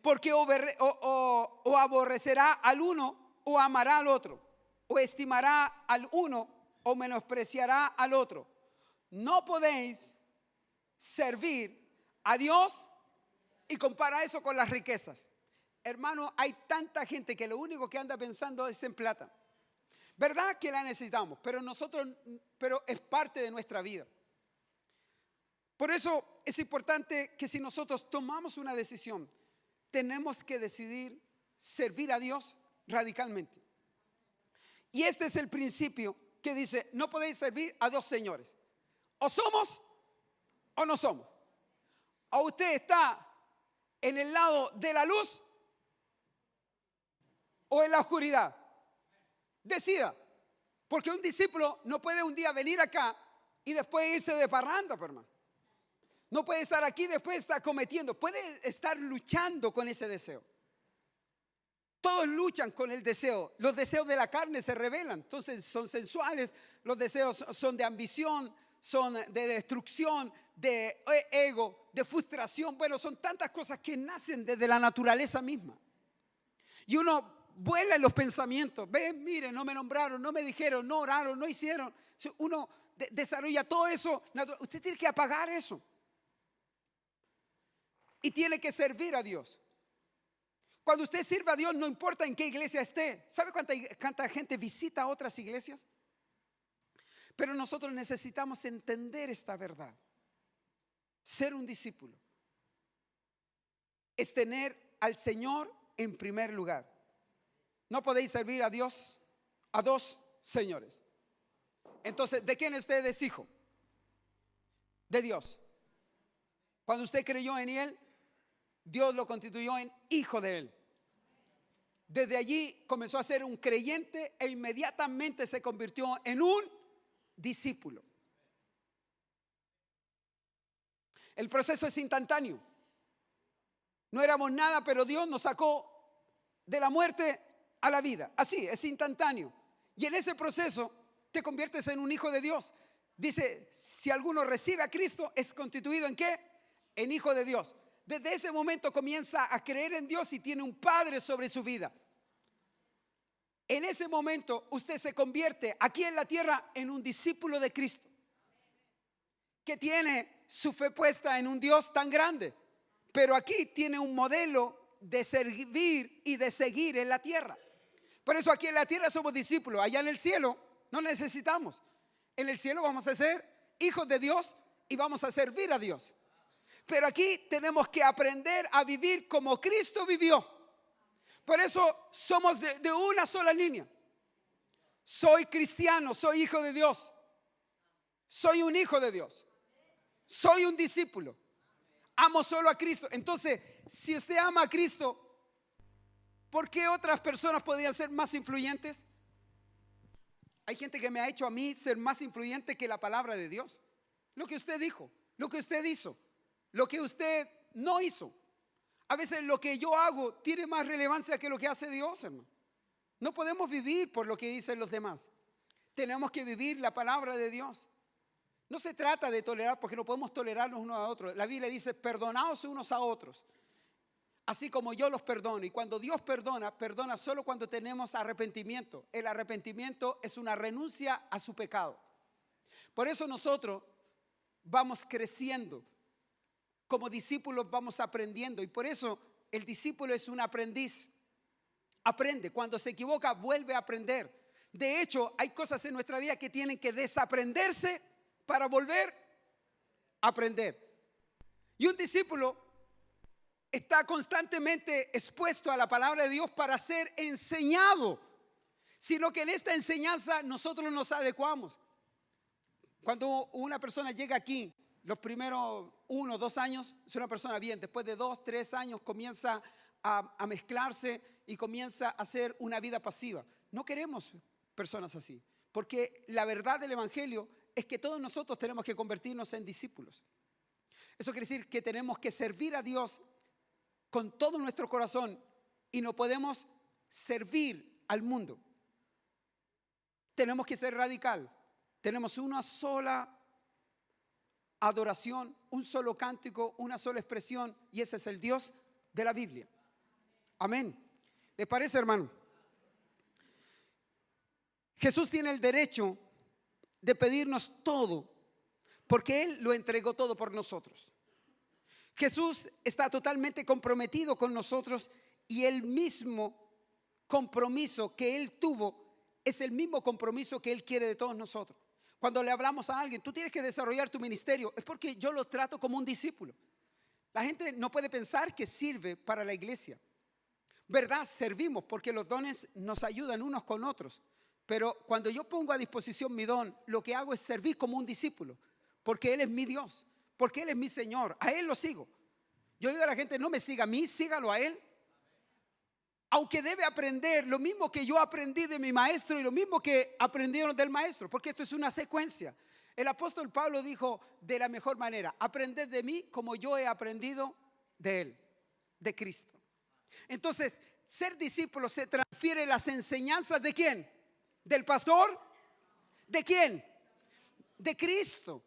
porque o aborrecerá al uno o amará al otro, o estimará al uno o menospreciará al otro. No podéis servir a Dios y compara eso con las riquezas. Hermano, hay tanta gente que lo único que anda pensando es en plata. ¿Verdad que la necesitamos? Pero es parte de nuestra vida. Por eso es importante que si nosotros tomamos una decisión, tenemos que decidir servir a Dios radicalmente. Y este es el principio que dice: no podéis servir a dos señores. O somos o no somos. O usted está en el lado de la luz o en la oscuridad. Decida, porque un discípulo no puede un día venir acá y después irse de parranda, hermano. No puede estar aquí y después estar cometiendo. Puede estar luchando con ese deseo. Todos luchan con el deseo. Los deseos de la carne se revelan. Entonces son sensuales. Los deseos son de ambición, son de destrucción, de ego, de frustración. Bueno, son tantas cosas que nacen desde la naturaleza misma. Y uno vuela en los pensamientos. Ven, miren, no me nombraron, no me dijeron, no oraron, no hicieron. Uno desarrolla todo eso. Usted tiene que apagar eso. Y tiene que servir a Dios. Cuando usted sirve a Dios, no importa en qué iglesia esté. ¿Sabe cuánta gente visita otras iglesias? Pero nosotros necesitamos entender esta verdad. Ser un discípulo es tener al Señor en primer lugar. No podéis servir a Dios a dos señores. Entonces, ¿de quién usted es hijo? De Dios. Cuando usted creyó en Él, Dios lo constituyó en hijo de Él. Desde allí comenzó a ser un creyente e inmediatamente se convirtió en un discípulo. El proceso es instantáneo. No éramos nada, pero Dios nos sacó de la muerte a la vida. Así, es instantáneo. Y en ese proceso te conviertes en un hijo de Dios. Dice, si alguno recibe a Cristo, es constituido ¿en qué? En hijo de Dios. Desde ese momento comienza a creer en Dios y tiene un padre sobre su vida. En ese momento usted se convierte aquí en la tierra en un discípulo de Cristo, que tiene su fe puesta en un Dios tan grande, pero aquí tiene un modelo de servir y de seguir en la tierra. Por eso aquí en la tierra somos discípulos. Allá en el cielo no necesitamos. En el cielo vamos a ser hijos de Dios y vamos a servir a Dios. Pero aquí tenemos que aprender a vivir como Cristo vivió. Por eso somos de una sola línea. Soy cristiano, soy hijo de Dios. Soy un hijo de Dios. Soy un discípulo. Amo solo a Cristo. Entonces, si usted ama a Cristo, ¿por qué otras personas podrían ser más influyentes? Hay gente que me ha hecho a mí ser más influyente que la palabra de Dios. Lo que usted dijo, lo que usted hizo, lo que usted no hizo. A veces lo que yo hago tiene más relevancia que lo que hace Dios, hermano. No podemos vivir por lo que dicen los demás. Tenemos que vivir la palabra de Dios. No se trata de tolerar, porque no podemos tolerarnos unos a otros. La Biblia dice, perdonaos unos a otros, así como yo los perdono. Y cuando Dios perdona, perdona solo cuando tenemos arrepentimiento. El arrepentimiento es una renuncia a su pecado. Por eso nosotros vamos creciendo. Como discípulos vamos aprendiendo. Y por eso el discípulo es un aprendiz. Aprende. Cuando se equivoca, vuelve a aprender. De hecho, hay cosas en nuestra vida que tienen que desaprenderse para volver a aprender. Y un discípulo está constantemente expuesto a la palabra de Dios para ser enseñado, sino que en esta enseñanza nosotros nos adecuamos. Cuando una persona llega aquí, los primeros 1 o 2 años es una persona bien. Después de 2 o 3 años comienza a mezclarse y comienza a hacer una vida pasiva. No queremos personas así, porque la verdad del evangelio es que todos nosotros tenemos que convertirnos en discípulos. Eso quiere decir que tenemos que servir a Dios con todo nuestro corazón y no podemos servir al mundo. Tenemos que ser radical. Tenemos una sola adoración, un solo cántico, una sola expresión, y ese es el Dios de la Biblia. Amén. ¿Les parece, hermano? Jesús tiene el derecho de pedirnos todo, porque Él lo entregó todo por nosotros. Jesús está totalmente comprometido con nosotros y el mismo compromiso que Él tuvo es el mismo compromiso que Él quiere de todos nosotros. Cuando le hablamos a alguien, tú tienes que desarrollar tu ministerio, es porque yo lo trato como un discípulo. La gente no puede pensar que sirve para la iglesia. ¿Verdad? Servimos porque los dones nos ayudan unos con otros. Pero cuando yo pongo a disposición mi don, lo que hago es servir como un discípulo, porque Él es mi Dios, porque Él es mi Señor. A Él lo sigo. Yo digo a la gente, no me siga a mí, sígalo a Él. Aunque debe aprender lo mismo que yo aprendí de mi maestro y lo mismo que aprendieron del maestro, porque esto es una secuencia. El apóstol Pablo dijo de la mejor manera: aprended de mí como yo he aprendido de Él, de Cristo. Entonces ser discípulo se transfiere las enseñanzas ¿de quién? ¿Del pastor? ¿De quién? De Cristo.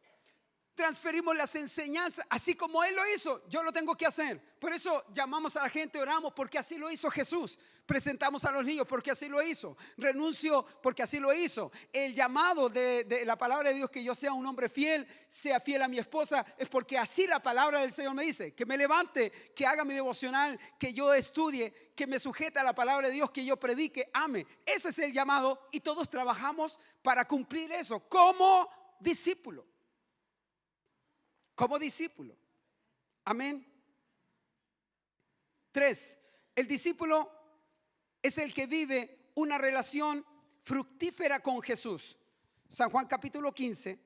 Transferimos las enseñanzas, así como Él lo hizo, yo lo tengo que hacer. Por eso llamamos a la gente, oramos, porque así lo hizo Jesús. Presentamos a los niños porque así lo hizo. Renuncio porque así lo hizo. El llamado de la palabra de Dios, que yo sea un hombre fiel, sea fiel a mi esposa, es porque así la palabra del Señor me dice. Que me levante, que haga mi devocional, que yo estudie, que me sujete a la palabra de Dios, que yo predique, ame. Ese es el llamado y todos trabajamos para cumplir eso como discípulo. Como discípulo. Amén. 3. El discípulo es el que vive una relación fructífera con Jesús. San Juan capítulo 15.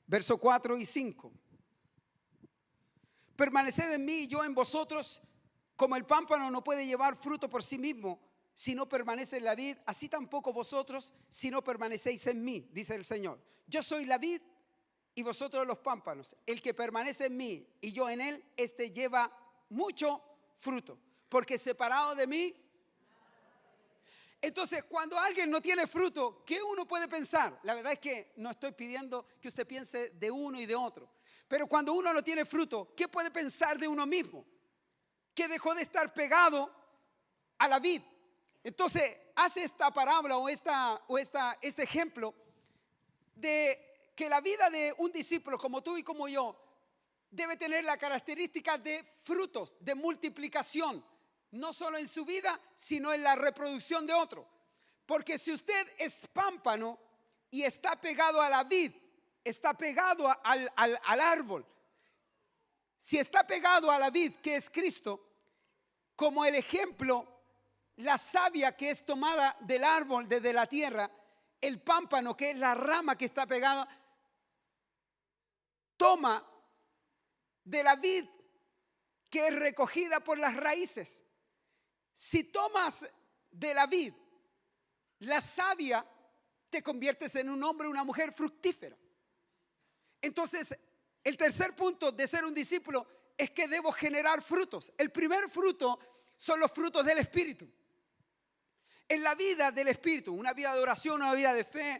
Verso 4 y 5. Permaneced en mí y yo en vosotros, como el pámpano no puede llevar fruto por sí mismo si no permanece en la vid, así tampoco vosotros si no permanecéis en mí, dice el Señor. Yo soy la vid y vosotros los pámpanos. El que permanece en mí y yo en él, este lleva mucho fruto, porque separado de mí. Entonces, cuando alguien no tiene fruto, ¿qué uno puede pensar? La verdad es que no estoy pidiendo que usted piense de uno y de otro, pero cuando uno no tiene fruto, ¿qué puede pensar de uno mismo? Que dejó de estar pegado a la vid. Entonces hace esta parábola o este ejemplo de que la vida de un discípulo como tú y como yo debe tener la característica de frutos, de multiplicación, no solo en su vida, sino en la reproducción de otro. Porque si usted es pámpano y está pegado a la vid, está pegado al árbol, si está pegado a la vid, que es Cristo, como el ejemplo, la savia que es tomada del árbol, desde la tierra, el pámpano que es la rama que está pegada, toma de la vid que es recogida por las raíces. Si tomas de la vid la savia, te conviertes en un hombre o una mujer fructífero. Entonces, el tercer punto de ser un discípulo es que debo generar frutos. El primer fruto son los frutos del Espíritu. En la vida del Espíritu, una vida de oración, una vida de fe,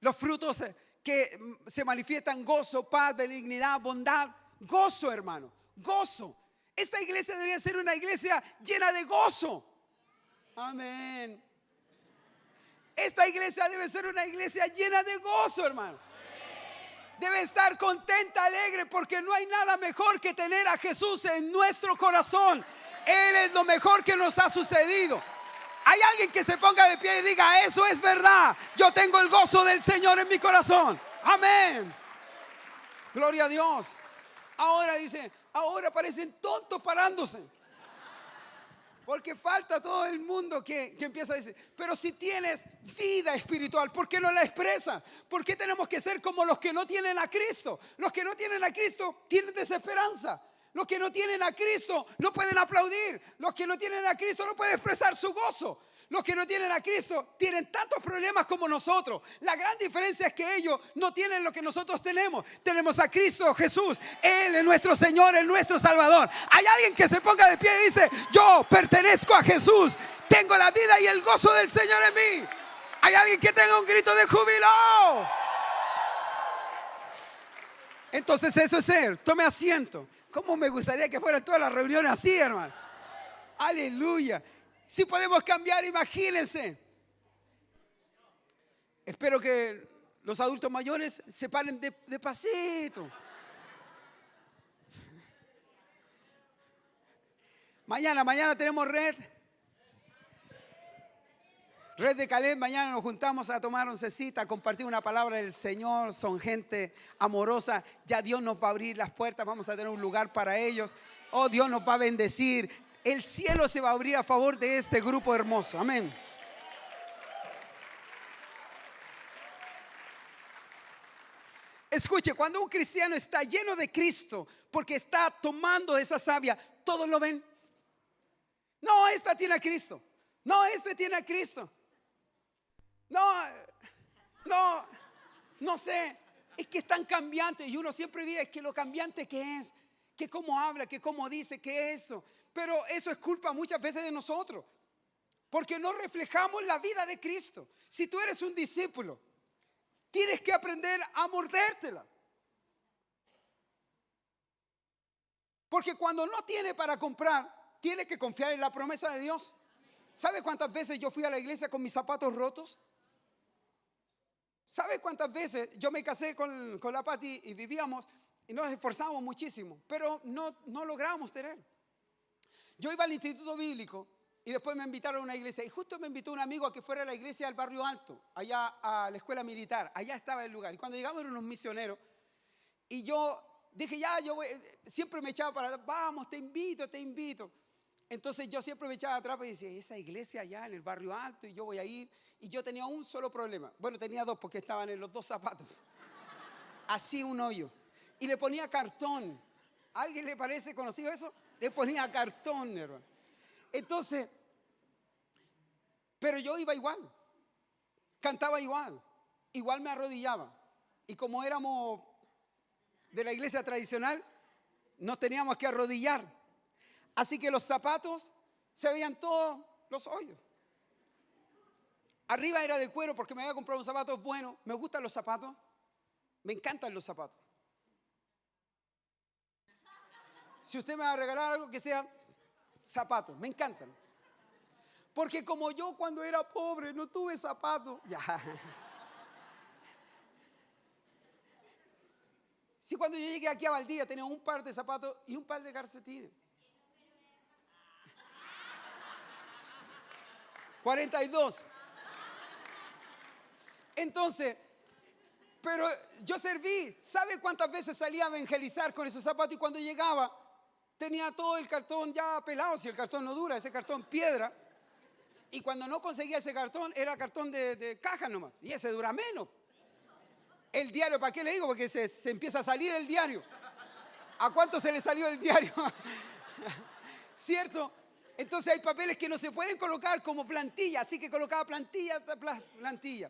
los frutos que se manifiestan: gozo, paz, benignidad, bondad. Gozo, hermano, gozo. Esta iglesia debería ser una iglesia llena de gozo. Amén. Esta iglesia debe ser una iglesia llena de gozo, hermano. Debe estar contenta, alegre, porque no hay nada mejor que tener a Jesús en nuestro corazón. Él es lo mejor que nos ha sucedido. Hay alguien que se ponga de pie y diga: eso es verdad, yo tengo el gozo del Señor en mi corazón. Amén. Gloria a Dios. Ahora dice, ahora parecen tontos parándose, porque falta todo el mundo que empieza a decir: pero si tienes vida espiritual, ¿por qué no la expresas? ¿Por qué tenemos que ser como los que no tienen a Cristo? Los que no tienen a Cristo tienen desesperanza. Los que no tienen a Cristo no pueden aplaudir. Los que no tienen a Cristo no pueden expresar su gozo. Los que no tienen a Cristo tienen tantos problemas como nosotros. La gran diferencia es que ellos no tienen lo que nosotros tenemos. Tenemos a Cristo Jesús. Él es nuestro Señor, es nuestro Salvador. Hay alguien que se ponga de pie y dice: yo pertenezco a Jesús. Tengo la vida y el gozo del Señor en mí. Hay alguien que tenga un grito de júbilo. Entonces eso es ser. Tome asiento. ¿Cómo me gustaría que fueran todas las reuniones así, hermano? Aleluya. Si podemos cambiar, imagínense. Espero que los adultos mayores se paren de pasito. Mañana tenemos red de Caleb. Mañana nos juntamos a tomar oncecita, a compartir una palabra del Señor. Son gente amorosa. Ya Dios nos va a abrir las puertas. Vamos a tener un lugar para ellos. Oh, Dios nos va a bendecir. El cielo se va a abrir a favor de este grupo hermoso. Amén. Escuche, cuando un cristiano está lleno de Cristo, porque está tomando de esa savia, todos lo ven. No, esta tiene a Cristo. No, este tiene a Cristo. No sé. es que es tan cambiante. Y uno siempre ve que lo cambiante que es, que cómo habla, que cómo dice, que esto. Pero eso es culpa muchas veces de nosotros, porque no reflejamos la vida de Cristo. Si tú eres un discípulo, tienes que aprender a mordértela. Porque cuando no tiene para comprar, tiene que confiar en la promesa de Dios. ¿Sabe cuántas veces yo fui a la iglesia con mis zapatos rotos? ¿Sabe cuántas veces yo me casé con la Pati y vivíamos y nos esforzamos muchísimo, pero no logramos tener? Yo iba al instituto bíblico y después me invitaron a una iglesia, y justo me invitó un amigo a que fuera a la iglesia del Barrio Alto, allá a la escuela militar. Allá estaba el lugar, y cuando llegamos eran unos misioneros, y yo dije, ya, yo voy, siempre me echaba para atrás, vamos, te invito. Entonces yo siempre me echaba atrás y decía, esa iglesia allá en el Barrio Alto, y yo voy a ir. Y yo tenía un solo problema. Bueno, tenía dos, porque estaban en los dos zapatos. Así un hoyo. Y le ponía cartón. ¿A alguien le parece conocido eso? Le ponía cartón, hermano. Entonces, pero yo iba igual. Cantaba igual. Igual me arrodillaba. Y como éramos de la iglesia tradicional, nos teníamos que arrodillar. Así que los zapatos se veían todos los hoyos. Arriba era de cuero porque me había comprado un zapato bueno. Me gustan los zapatos. Me encantan los zapatos. Si usted me va a regalar algo, que sea zapatos. Me encantan. Porque como yo cuando era pobre no tuve zapatos. Ya. Si cuando yo llegué aquí a Valdivia tenía un par de zapatos y un par de calcetines. 42. Entonces, pero yo serví. ¿Sabe cuántas veces salía a evangelizar con esos zapatos? Y cuando llegaba, tenía todo el cartón ya pelado. Si el cartón no dura, ese cartón piedra. Y cuando no conseguía ese cartón, era cartón de caja nomás. Y ese dura menos. El diario, ¿para qué le digo? Porque se empieza a salir el diario. ¿A cuánto se le salió el diario? ¿Cierto? Entonces hay papeles que no se pueden colocar como plantilla. Así que colocaba plantilla.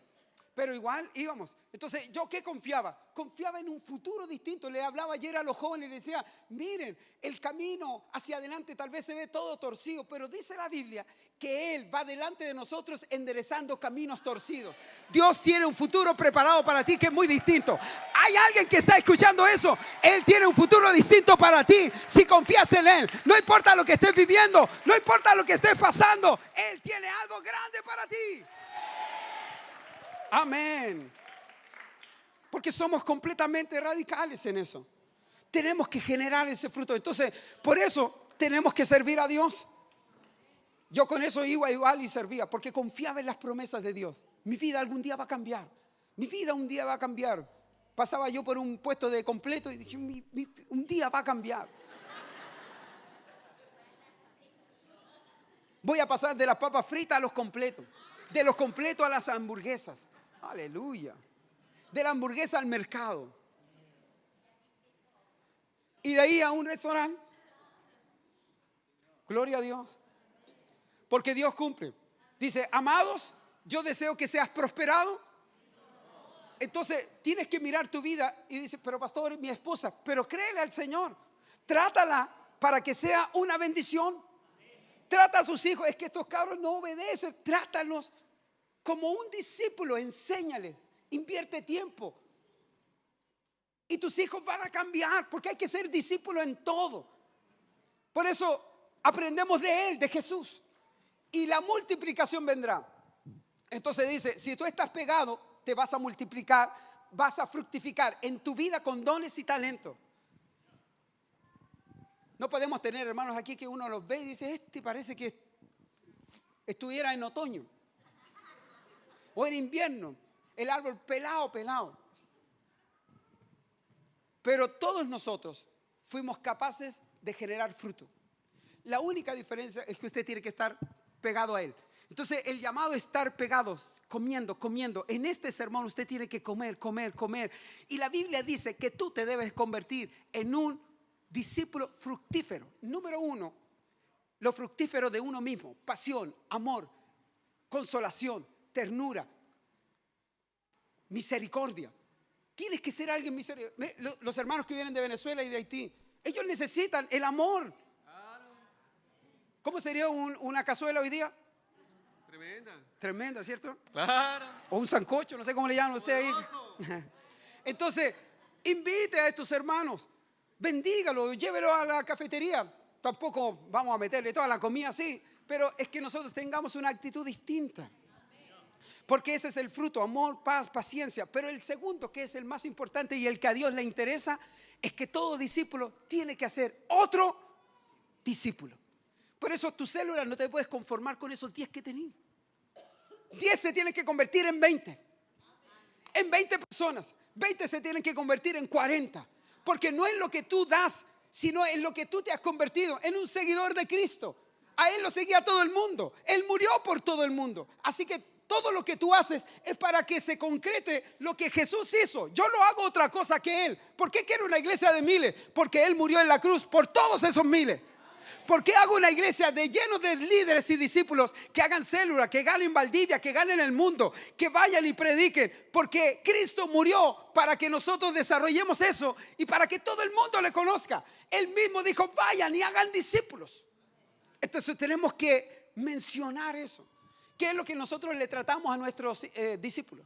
Pero igual íbamos. Entonces, ¿yo qué confiaba? Confiaba en un futuro distinto. Le hablaba ayer a los jóvenes y les decía, miren, el camino hacia adelante tal vez se ve todo torcido, pero dice la Biblia que Él va delante de nosotros enderezando caminos torcidos. Dios tiene un futuro preparado para ti que es muy distinto. Hay alguien que está escuchando eso. Él tiene un futuro distinto para ti si confías en Él. No importa lo que estés viviendo, no importa lo que estés pasando, Él tiene algo grande para ti. Amén. Porque somos completamente radicales en eso. Tenemos que generar ese fruto. Entonces, por eso tenemos que servir a Dios. Yo con eso iba igual y servía, porque confiaba en las promesas de Dios. Mi vida algún día va a cambiar. Mi vida un día va a cambiar. Pasaba yo por un puesto de completo y dije, un día va a cambiar. Voy a pasar de las papas fritas a los completos. De los completos a las hamburguesas. Aleluya. De la hamburguesa al mercado. Y de ahí a un restaurante. Gloria a Dios. Porque Dios cumple. Dice, amados, yo deseo que seas prosperado. Entonces tienes que mirar tu vida y dices, pero pastor, mi esposa, pero créele al Señor. Trátala para que sea una bendición. Trata a sus hijos. Es que estos cabros no obedecen. Trátalos como un discípulo, enséñales, invierte tiempo. Y tus hijos van a cambiar, porque hay que ser discípulo en todo. Por eso aprendemos de Él, de Jesús. Y la multiplicación vendrá. Entonces dice, si tú estás pegado, te vas a multiplicar, vas a fructificar en tu vida con dones y talentos. No podemos tener hermanos aquí que uno los ve y dice, este parece que estuviera en otoño. O en invierno, el árbol pelado. Pero todos nosotros fuimos capaces de generar fruto. La única diferencia es que usted tiene que estar pegado a Él. Entonces el llamado es estar pegados, comiendo. En este sermón usted tiene que comer. Y la Biblia dice que tú te debes convertir en un discípulo fructífero. Número 1, lo fructífero de uno mismo. Pasión, amor, consolación, ternura, misericordia. tienes que ser alguien misericordioso. Los hermanos que vienen de Venezuela y de Haití, ellos necesitan el amor. ¿Cómo sería una cazuela hoy día? Tremenda. Tremenda, ¿cierto? Claro. O un sancocho, no sé cómo le llaman usted ahí. Entonces, invite a estos hermanos, bendígalo, llévelo a la cafetería. Tampoco vamos a meterle toda la comida así, pero es que nosotros tengamos una actitud distinta. Porque ese es el fruto, amor, paz, paciencia. Pero el segundo, que es el más importante y el que a Dios le interesa, es que todo discípulo tiene que hacer otro discípulo. Por eso tus células no te puedes conformar con esos 10 que tenías. 10 se tienen que convertir en 20. En 20 personas. 20 se tienen que convertir en 40. Porque no es lo que tú das, sino en lo que tú te has convertido, en un seguidor de Cristo. A Él lo seguía todo el mundo. Él murió por todo el mundo. Así que todo lo que tú haces es para que se concrete lo que Jesús hizo. Yo no hago otra cosa que Él. ¿Por qué quiero una iglesia de miles? Porque Él murió en la cruz por todos esos miles. ¿Por qué hago una iglesia lleno de líderes y discípulos que hagan célula, que ganen Valdivia, que ganen el mundo, que vayan y prediquen? Porque Cristo murió para que nosotros desarrollemos eso y para que todo el mundo le conozca. Él mismo dijo, vayan y hagan discípulos. Entonces tenemos que mencionar eso. ¿Qué es lo que nosotros le tratamos a nuestros discípulos?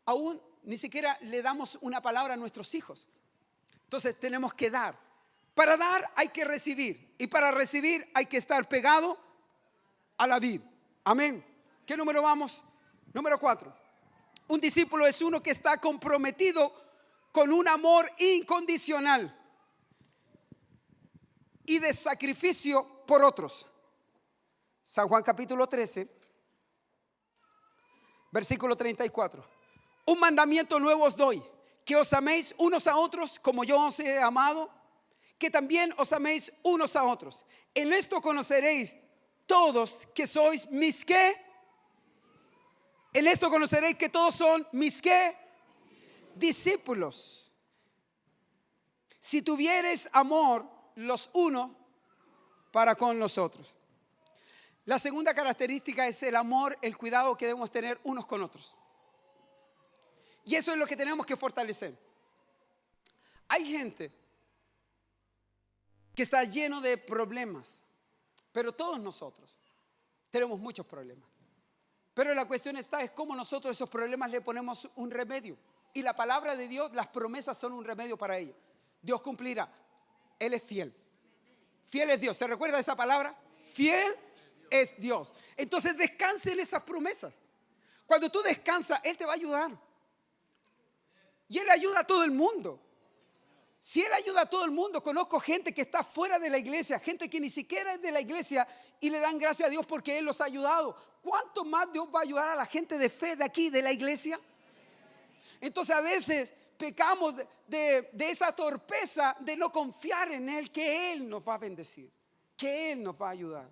Aún ni siquiera le damos una palabra a nuestros hijos. Entonces tenemos que dar. Para dar hay que recibir. Y para recibir hay que estar pegado a la vid. Amén. ¿Qué número vamos? Número 4. Un discípulo es uno que está comprometido con un amor incondicional y de sacrificio por otros. San Juan capítulo 13, versículo 34. Un mandamiento nuevo os doy, que os améis unos a otros como yo os he amado, que también os améis unos a otros. En esto conoceréis todos que sois mis ¿qué? En esto conoceréis que todos son mis ¿qué? Discípulos. Si tuviereis amor los unos para con los otros. La segunda característica es el amor, el cuidado que debemos tener unos con otros. Y eso es lo que tenemos que fortalecer. Hay gente que está lleno de problemas, pero todos nosotros tenemos muchos problemas. Pero la cuestión está es cómo nosotros esos problemas le ponemos un remedio. Y la palabra de Dios, las promesas son un remedio para ello. Dios cumplirá. Él es fiel. Fiel es Dios. ¿Se recuerda esa palabra? Fiel es Dios. Entonces descanse en esas promesas. Cuando tú descansas, Él te va a ayudar. Y Él ayuda a todo el mundo. Si Él ayuda a todo el mundo, conozco gente que está fuera de la iglesia, gente que ni siquiera es de la iglesia y le dan gracias a Dios porque Él los ha ayudado. ¿Cuánto más Dios va a ayudar a la gente de fe de aquí, de la iglesia? Entonces a veces pecamos de esa torpeza de no confiar en Él, que Él nos va a bendecir, que Él nos va a ayudar.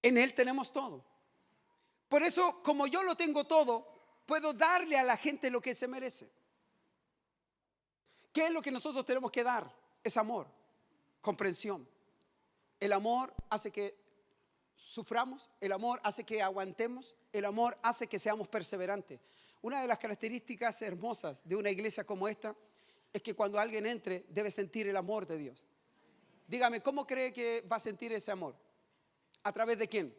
En Él tenemos todo. Por eso, como yo lo tengo todo, puedo darle a la gente lo que se merece. ¿Qué es lo que nosotros tenemos que dar? Es amor, comprensión. El amor hace que suframos, el amor hace que aguantemos, el amor hace que seamos perseverantes. Una de las características hermosas de una iglesia como esta es que cuando alguien entre debe sentir el amor de Dios. Dígame, ¿cómo cree que va a sentir ese amor? ¿A través de quién?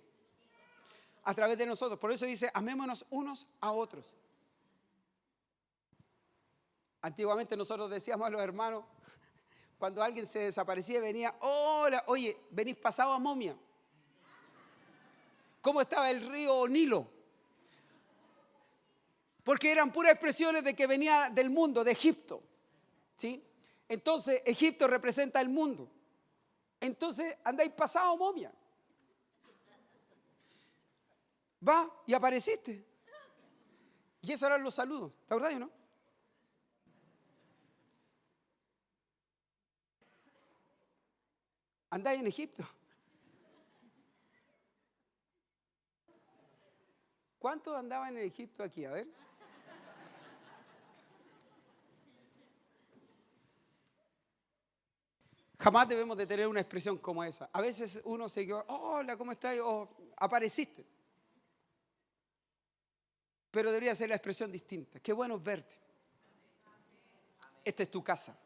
A través de nosotros. Por eso dice, amémonos unos a otros. Antiguamente nosotros decíamos a los hermanos, cuando alguien se desaparecía y venía, hola, oye, venís pasado a momia. ¿Cómo estaba el río Nilo? Porque eran puras expresiones de que venía del mundo, de Egipto. ¿Sí? Entonces, Egipto representa el mundo. Entonces, andáis pasado a momia. Va y apareciste. Y eso eran los saludos. ¿Te acordás o no? Andáis en Egipto. ¿Cuántos andaban en Egipto aquí? A ver. Jamás debemos de tener una expresión como esa. A veces uno se queda, hola, ¿cómo estás? O apareciste. pero debería ser la expresión distinta. Qué bueno es verte. Esta es tu casa.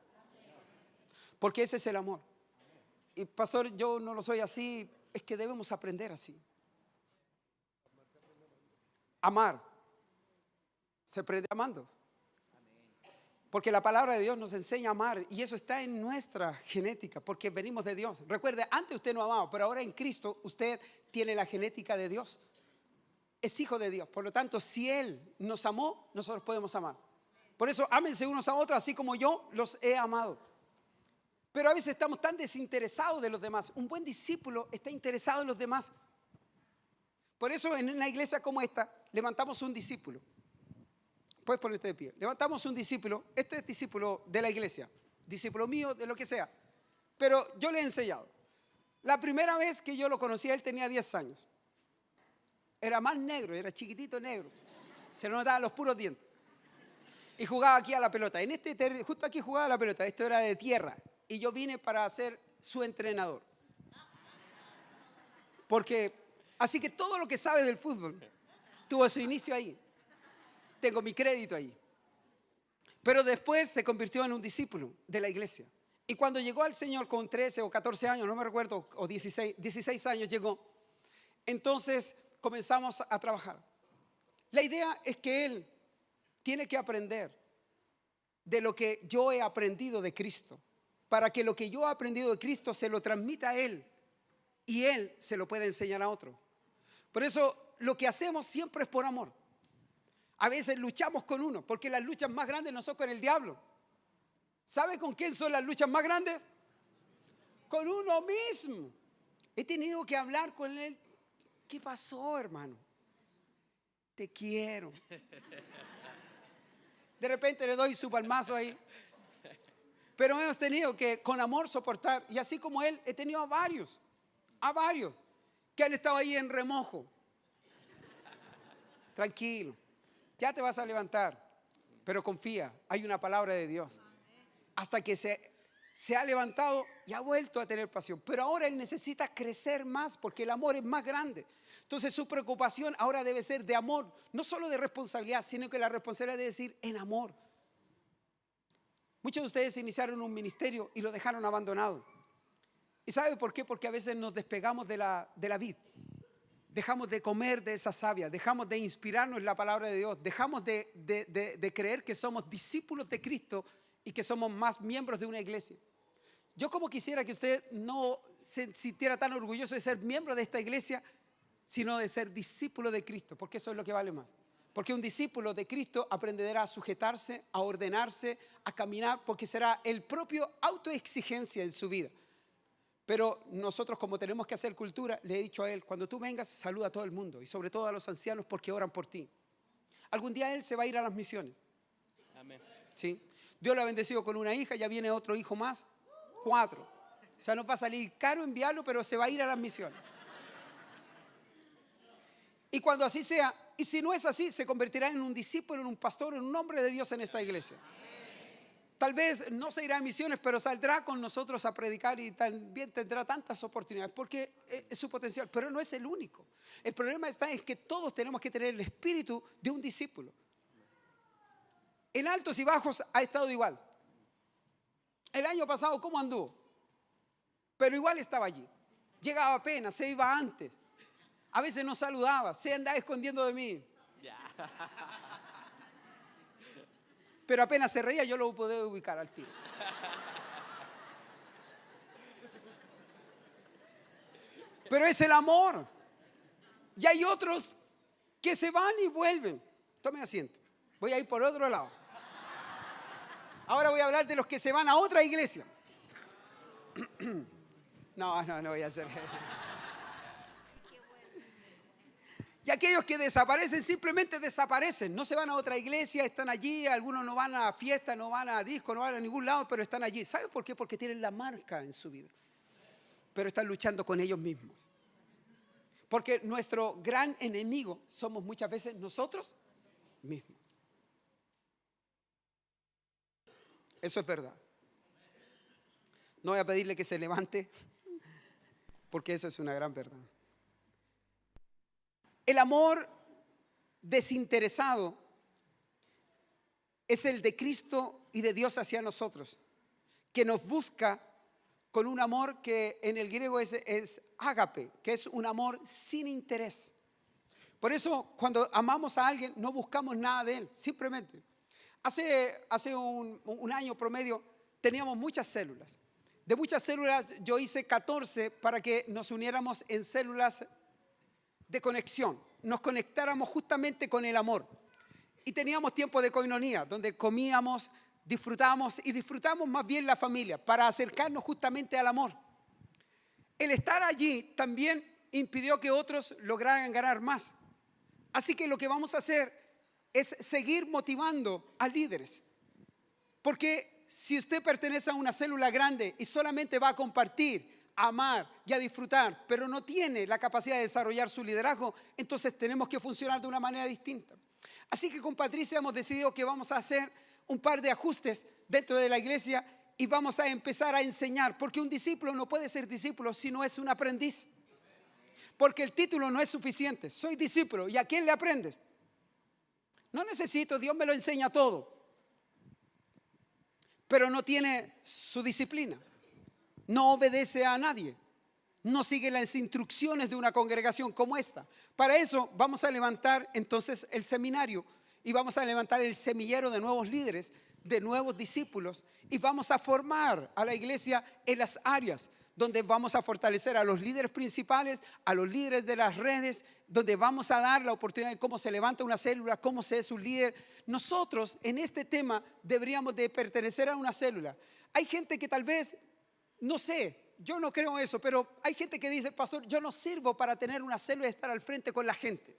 Porque ese es el amor. Y pastor, yo no lo soy así, es que debemos aprender así. Amar se aprende amando. Porque la palabra de Dios nos enseña a amar y eso está en nuestra genética porque venimos de Dios. Recuerde, antes usted no amaba, pero ahora en Cristo usted tiene la genética de Dios. Es hijo de Dios. Por lo tanto, si Él nos amó, nosotros podemos amar. Por eso, ámense unos a otros así como yo los he amado. Pero a veces estamos tan desinteresados de los demás. Un buen discípulo está interesado en los demás. Por eso en una iglesia como esta, levantamos un discípulo. Puedes ponerte de pie. Levantamos un discípulo. Este es discípulo de la iglesia. Discípulo mío, de lo que sea. Pero yo le he enseñado. La primera vez que yo lo conocí, él tenía 10 años. Era más negro, era chiquitito negro. Se le notaban los puros dientes. Y jugaba aquí a la pelota. Justo aquí jugaba a la pelota. Esto era de tierra. Y yo vine para ser su entrenador. Así que todo lo que sabe del fútbol tuvo su inicio ahí. Tengo mi crédito ahí. Pero después se convirtió en un discípulo de la iglesia. Y cuando llegó al Señor con 13 o 14 años, no me recuerdo, o 16 años llegó, entonces comenzamos a trabajar. La idea es que él tiene que aprender de lo que yo he aprendido de Cristo, para que lo que yo he aprendido de Cristo se lo transmita a él y él se lo pueda enseñar a otro. Por eso lo que hacemos siempre es por amor. A veces luchamos con uno, porque las luchas más grandes no son con el diablo. ¿Sabe con quién son las luchas más grandes? Con uno mismo. He tenido que hablar con él. ¿Qué pasó, hermano? Te quiero. De repente le doy su palmazo ahí. Pero hemos tenido que con amor soportar. Y así como él, he tenido a varios que han estado ahí en remojo. Tranquilo. Ya te vas a levantar, pero confía, hay una palabra de Dios. Hasta que se ha levantado y ha vuelto a tener pasión. Pero ahora él necesita crecer más porque el amor es más grande. Entonces su preocupación ahora debe ser de amor, no solo de responsabilidad, sino que la responsabilidad debe decir en amor. Muchos de ustedes iniciaron un ministerio y lo dejaron abandonado. ¿Y sabe por qué? Porque a veces nos despegamos de la vid. Dejamos de comer de esa savia, dejamos de inspirarnos en la palabra de Dios, dejamos de creer que somos discípulos de Cristo y que somos más miembros de una iglesia. Yo como quisiera que usted no se sintiera tan orgulloso de ser miembro de esta iglesia, sino de ser discípulo de Cristo, porque eso es lo que vale más. Porque un discípulo de Cristo aprenderá a sujetarse, a ordenarse, a caminar, porque será el propio autoexigencia en su vida. Pero nosotros, como tenemos que hacer cultura, le he dicho a él, cuando tú vengas, saluda a todo el mundo y sobre todo a los ancianos porque oran por ti. Algún día él se va a ir a las misiones. Amén. ¿Sí? Dios lo ha bendecido con una hija, ya viene otro hijo más, 4. O sea, nos va a salir caro enviarlo, pero se va a ir a las misiones. Y cuando así sea, y si no es así, se convertirá en un discípulo, en un pastor, en un hombre de Dios en esta iglesia. Tal vez no se irá a misiones, pero saldrá con nosotros a predicar y también tendrá tantas oportunidades porque es su potencial, pero no es el único. El problema está en que todos tenemos que tener el espíritu de un discípulo. En altos y bajos ha estado igual. El año pasado, ¿cómo anduvo? Pero igual estaba allí. Llegaba apenas, se iba antes. A veces no saludaba, se andaba escondiendo de mí. Pero apenas se reía, yo lo podía ubicar al tiro. Pero es el amor. Y hay otros que se van y vuelven. Tome asiento. Voy a ir por otro lado. Ahora voy a hablar de los que se van a otra iglesia. No voy a hacer. Y aquellos que desaparecen, simplemente desaparecen. No se van a otra iglesia, están allí. Algunos no van a fiesta, no van a disco, no van a ningún lado, pero están allí. ¿Saben por qué? Porque tienen la marca en su vida. Pero están luchando con ellos mismos. Porque nuestro gran enemigo somos muchas veces nosotros mismos. Eso es verdad. No voy a pedirle que se levante, porque eso es una gran verdad. El amor desinteresado es el de Cristo y de Dios hacia nosotros, que nos busca con un amor que en el griego es ágape, que es un amor sin interés. Por eso cuando amamos a alguien no buscamos nada de él, simplemente. Hace un año promedio teníamos muchas células. De muchas células yo hice 14 para que nos uniéramos en células de conexión. Nos conectáramos justamente con el amor. Y teníamos tiempo de koinonía, donde comíamos, disfrutábamos y disfrutamos más bien la familia para acercarnos justamente al amor. El estar allí también impidió que otros lograran ganar más. Así que lo que vamos a hacer es seguir motivando a líderes. Porque si usted pertenece a una célula grande y solamente va a compartir, a amar y a disfrutar, pero no tiene la capacidad de desarrollar su liderazgo, entonces tenemos que funcionar de una manera distinta. Así que con Patricia hemos decidido que vamos a hacer un par de ajustes dentro de la iglesia y vamos a empezar a enseñar, porque un discípulo no puede ser discípulo si no es un aprendiz. Porque el título no es suficiente. Soy discípulo. ¿Y a quién le aprendes? No necesito, Dios me lo enseña todo. Pero no tiene su disciplina. No obedece a nadie. No sigue las instrucciones de una congregación como esta. Para eso vamos a levantar entonces el seminario y vamos a levantar el semillero de nuevos líderes, de nuevos discípulos, y vamos a formar a la iglesia en las áreas donde vamos a fortalecer a los líderes principales, a los líderes de las redes, donde vamos a dar la oportunidad de cómo se levanta una célula, cómo se es un líder. Nosotros en este tema deberíamos de pertenecer a una célula. Hay gente que tal vez, no sé, yo no creo eso, pero hay gente que dice, pastor, yo no sirvo para tener una célula y estar al frente con la gente.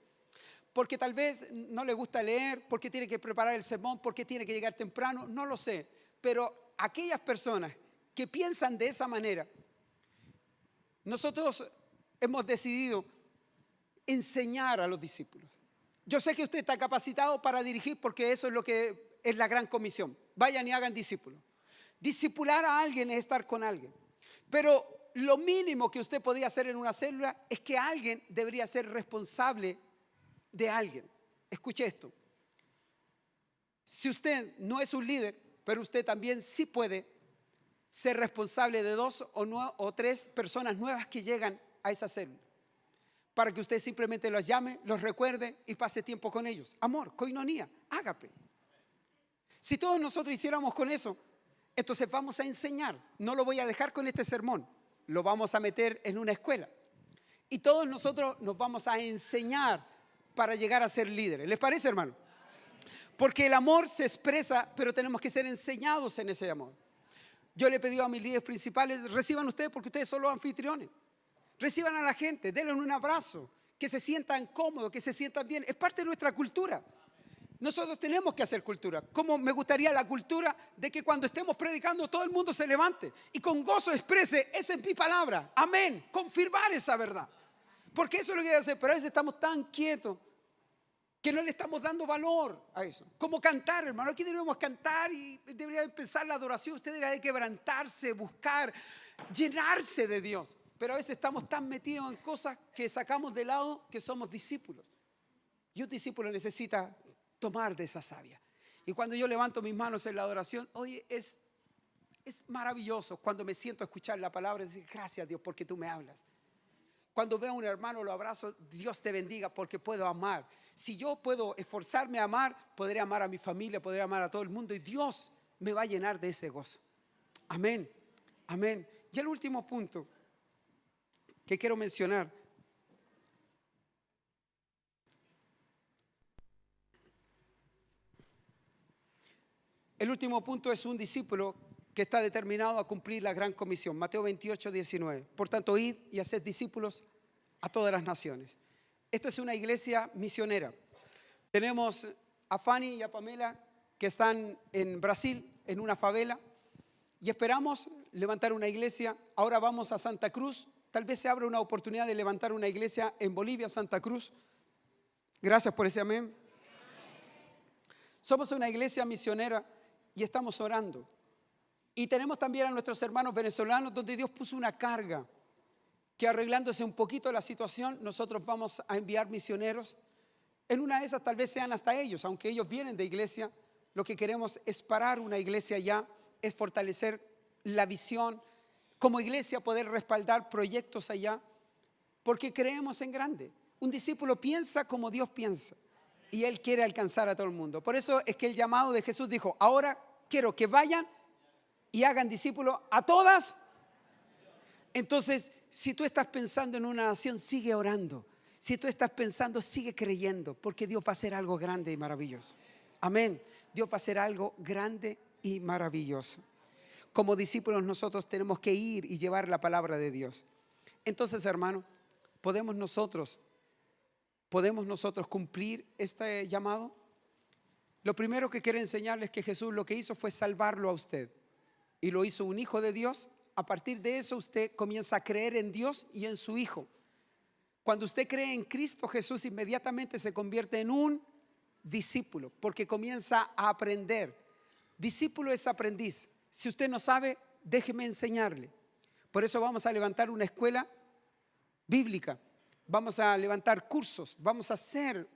Porque tal vez no le gusta leer, porque tiene que preparar el sermón, porque tiene que llegar temprano, no lo sé. Pero aquellas personas que piensan de esa manera, nosotros hemos decidido enseñar a los discípulos. Yo sé que usted está capacitado para dirigir porque eso es lo que es la gran comisión. Vayan y hagan discípulos. Discipular a alguien es estar con alguien. Pero lo mínimo que usted podía hacer en una célula es que alguien debería ser responsable de alguien. Escuche esto. Si usted no es un líder, pero usted también sí puede ser responsable de 2 o 3 personas nuevas que llegan a esa célula, para que usted simplemente los llame, los recuerde y pase tiempo con ellos. Amor, koinonía, ágape. Si todos nosotros hiciéramos con eso, entonces vamos a enseñar. No lo voy a dejar con este sermón, lo vamos a meter en una escuela y todos nosotros nos vamos a enseñar para llegar a ser líderes. ¿Les parece, hermano? Porque el amor se expresa, pero tenemos que ser enseñados en ese amor. Yo le he pedido a mis líderes principales, reciban ustedes porque ustedes son los anfitriones. Reciban a la gente, denle un abrazo, que se sientan cómodos, que se sientan bien. Es parte de nuestra cultura. Nosotros tenemos que hacer cultura. Como me gustaría la cultura de que cuando estemos predicando todo el mundo se levante y con gozo exprese, esa es mi palabra, amén, confirmar esa verdad. Porque eso es lo que hay que hacer, pero a veces estamos tan quietos que no le estamos dando valor a eso. Como cantar, hermano, aquí debemos cantar y debería empezar la adoración. Usted debería de quebrantarse, buscar, llenarse de Dios. Pero a veces estamos tan metidos en cosas que sacamos de lado que somos discípulos. Y un discípulo necesita tomar de esa savia. Y cuando yo levanto mis manos en la adoración, oye, es maravilloso cuando me siento a escuchar la palabra y decir, gracias Dios porque tú me hablas. Cuando veo a un hermano lo abrazo, Dios te bendiga porque puedo amar. Si yo puedo esforzarme a amar, podré amar a mi familia, podré amar a todo el mundo y Dios me va a llenar de ese gozo. Amén, amén. Y el último punto que quiero mencionar. El último punto es un discípulo que está determinado a cumplir la gran comisión. Mateo 28, 19. Por tanto, id y haced discípulos a todas las naciones. Esta es una iglesia misionera. Tenemos a Fanny y a Pamela que están en Brasil, en una favela, y esperamos levantar una iglesia. Ahora vamos a Santa Cruz. Tal vez se abra una oportunidad de levantar una iglesia en Bolivia, Santa Cruz. Gracias por ese amén. Somos una iglesia misionera y estamos orando. Y tenemos también a nuestros hermanos venezolanos donde Dios puso una carga que arreglándose un poquito la situación, nosotros vamos a enviar misioneros En una de esas tal vez sean hasta ellos, aunque ellos vienen de iglesia. Lo que queremos es parar una iglesia allá, es fortalecer la visión, como iglesia poder respaldar proyectos allá, porque creemos en grande. Un discípulo piensa como Dios piensa y Él quiere alcanzar a todo el mundo. Por eso es que el llamado de Jesús dijo: ahora quiero que vayan y hagan discípulos a todas. Entonces, si tú estás pensando en una nación, sigue orando. Si tú estás pensando, sigue creyendo, porque Dios va a hacer algo grande y maravilloso. Amén. Dios va a hacer algo grande y maravilloso. Como discípulos nosotros tenemos que ir y llevar la palabra de Dios. Entonces, hermano, ¿podemos nosotros cumplir este llamado? Lo primero que quiero enseñarles es que Jesús lo que hizo fue salvarlo a usted. Y lo hizo un hijo de Dios. A partir de eso usted comienza a creer en Dios y en su Hijo. Cuando usted cree en Cristo Jesús, inmediatamente se convierte en un discípulo, porque comienza a aprender. Discípulo es aprendiz. Si usted no sabe, déjeme enseñarle. Por eso vamos a levantar una escuela bíblica. Vamos a levantar cursos. Vamos a hacer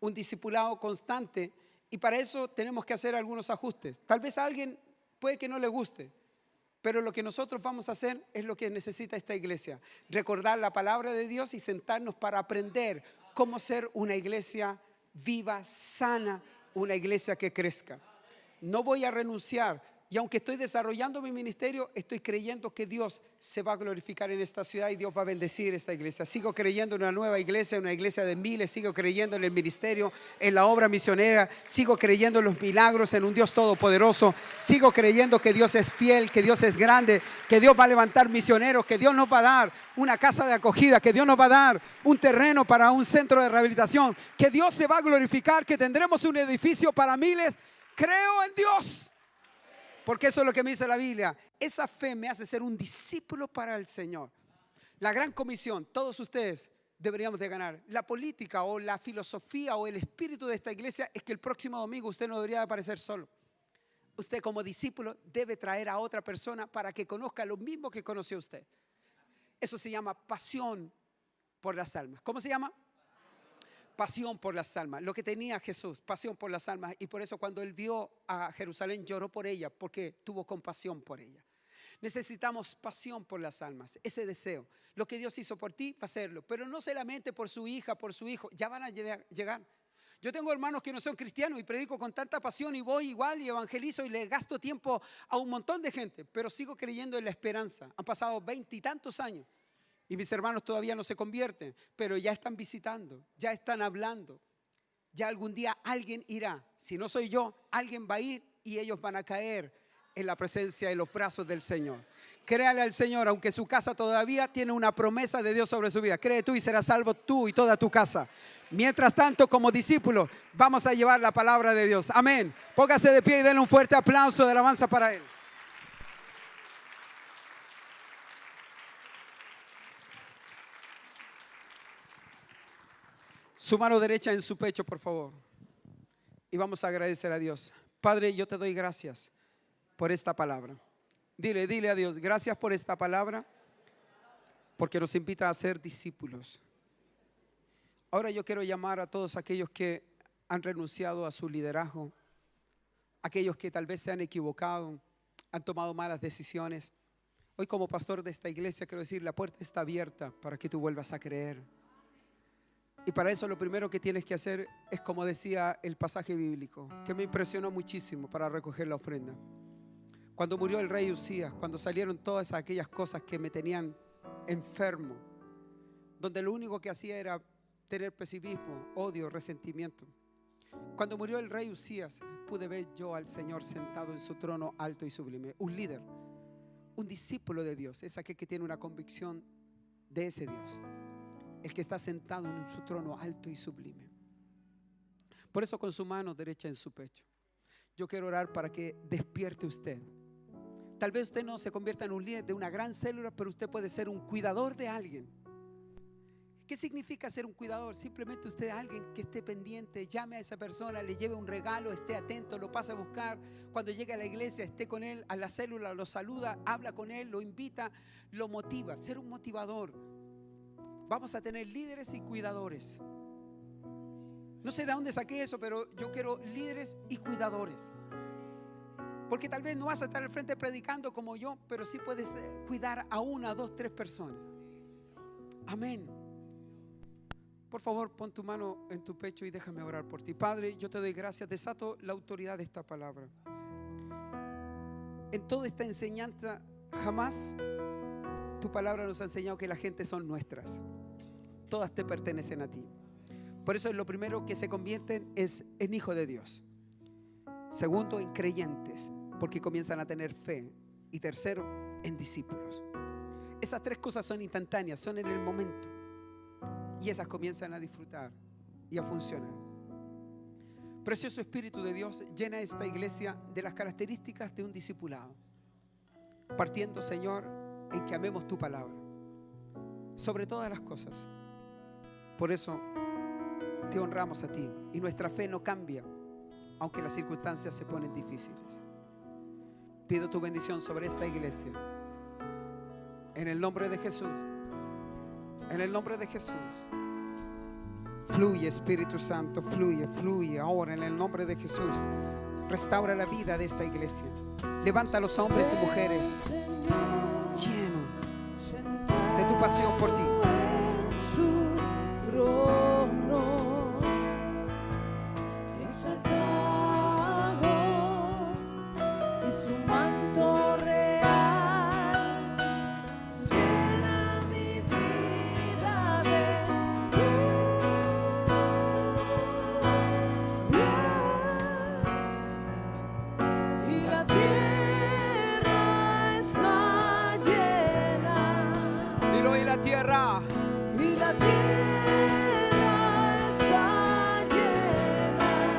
un discipulado constante. Y para eso tenemos que hacer algunos ajustes. Tal vez a alguien puede que no le guste, pero lo que nosotros vamos a hacer es lo que necesita esta iglesia: recordar la palabra de Dios y sentarnos para aprender cómo ser una iglesia viva, sana, una iglesia que crezca. No voy a renunciar, y aunque estoy desarrollando mi ministerio, estoy creyendo que Dios se va a glorificar en esta ciudad y Dios va a bendecir esta iglesia. Sigo creyendo en una nueva iglesia, una iglesia de miles. Sigo creyendo en el ministerio, en la obra misionera. Sigo creyendo en los milagros, en un Dios todopoderoso. Sigo creyendo que Dios es fiel, que Dios es grande, que Dios va a levantar misioneros, que Dios nos va a dar una casa de acogida, que Dios nos va a dar un terreno para un centro de rehabilitación, que Dios se va a glorificar, que tendremos un edificio para miles. Creo en Dios, porque eso es lo que me dice la Biblia. Esa fe me hace ser un discípulo para el Señor. La gran comisión, todos ustedes deberíamos de ganar. La política o la filosofía o el espíritu de esta iglesia es que el próximo domingo usted no debería aparecer solo. Usted como discípulo debe traer a otra persona para que conozca lo mismo que conoció usted. Eso se llama pasión por las almas. ¿Cómo se llama? Pasión por las almas. Lo que tenía Jesús, pasión por las almas. Y por eso cuando Él vio a Jerusalén lloró por ella, porque tuvo compasión por ella. Necesitamos pasión por las almas, ese deseo. Lo que Dios hizo por ti, va a hacerlo. Pero no solamente por su hija, por su hijo. Ya van a llegar. Yo tengo hermanos que no son cristianos y predico con tanta pasión y voy igual y evangelizo y le gasto tiempo a un montón de gente, pero sigo creyendo en la esperanza. Han pasado 20 y tantos años. Y mis hermanos todavía no se convierten, pero ya están visitando, ya están hablando. Ya algún día alguien irá. Si no soy yo, alguien va a ir y ellos van a caer en la presencia y los brazos del Señor. Créale al Señor, aunque su casa todavía tiene una promesa de Dios sobre su vida. Cree tú y serás salvo tú y toda tu casa. Mientras tanto, como discípulos, vamos a llevar la palabra de Dios. Amén. Póngase de pie y denle un fuerte aplauso de alabanza para Él. Su mano derecha en su pecho, por favor. Y vamos a agradecer a Dios. Padre, yo te doy gracias por esta palabra. Dile a Dios, gracias por esta palabra, porque nos invita a ser discípulos. Ahora yo quiero llamar a todos aquellos que han renunciado a su liderazgo, aquellos que tal vez se han equivocado, han tomado malas decisiones. Hoy como pastor de esta iglesia quiero decir, la puerta está abierta para que tú vuelvas a creer. Y para eso lo primero que tienes que hacer es, como decía el pasaje bíblico, que me impresionó muchísimo para recoger la ofrenda. Cuando murió el rey Usías, cuando salieron todas aquellas cosas que me tenían enfermo, donde lo único que hacía era tener pesimismo, odio, resentimiento. Cuando murió el rey Usías, pude ver yo al Señor sentado en su trono alto y sublime. Un líder, un discípulo de Dios, es aquel que tiene una convicción de ese Dios. El que está sentado en su trono alto y sublime. Por eso con su mano derecha en su pecho, yo quiero orar para que despierte usted. Tal vez usted no se convierta en un líder de una gran célula, pero usted puede ser un cuidador de alguien. ¿Qué significa ser un cuidador? Simplemente usted, alguien que esté pendiente, llame a esa persona, le lleve un regalo, esté atento, lo pase a buscar. Cuando llegue a la iglesia, esté con él, a la célula, lo saluda, habla con él, lo invita, lo motiva. Ser un motivador. Vamos a tener líderes y cuidadores. No sé de dónde saqué eso, pero yo quiero líderes y cuidadores. Porque tal vez no vas a estar al frente predicando como yo, pero sí puedes cuidar a 1, 2, 3 personas. Amén. Por favor, pon tu mano en tu pecho y déjame orar por ti. Padre, yo te doy gracias. Desato la autoridad de esta palabra. En toda esta enseñanza, jamás tu palabra nos ha enseñado que la gente son nuestras. Todas te pertenecen a ti. Por eso lo primero que se convierten es en hijo de Dios. Segundo, en creyentes, porque comienzan a tener fe. Y tercero, en discípulos. Esas 3 cosas son instantáneas, son en el momento. Y esas comienzan a disfrutar y a funcionar. Precioso Espíritu de Dios, llena esta iglesia de las características de un discipulado. Partiendo, Señor, en que amemos tu palabra sobre todas las cosas. Por eso te honramos a ti. Y nuestra fe no cambia, aunque las circunstancias se ponen difíciles. Pido tu bendición sobre esta iglesia. En el nombre de Jesús. En el nombre de Jesús. Fluye, Espíritu Santo, fluye, fluye ahora en el nombre de Jesús. Restaura la vida de esta iglesia. Levanta a los hombres y mujeres llenos de tu pasión por ti.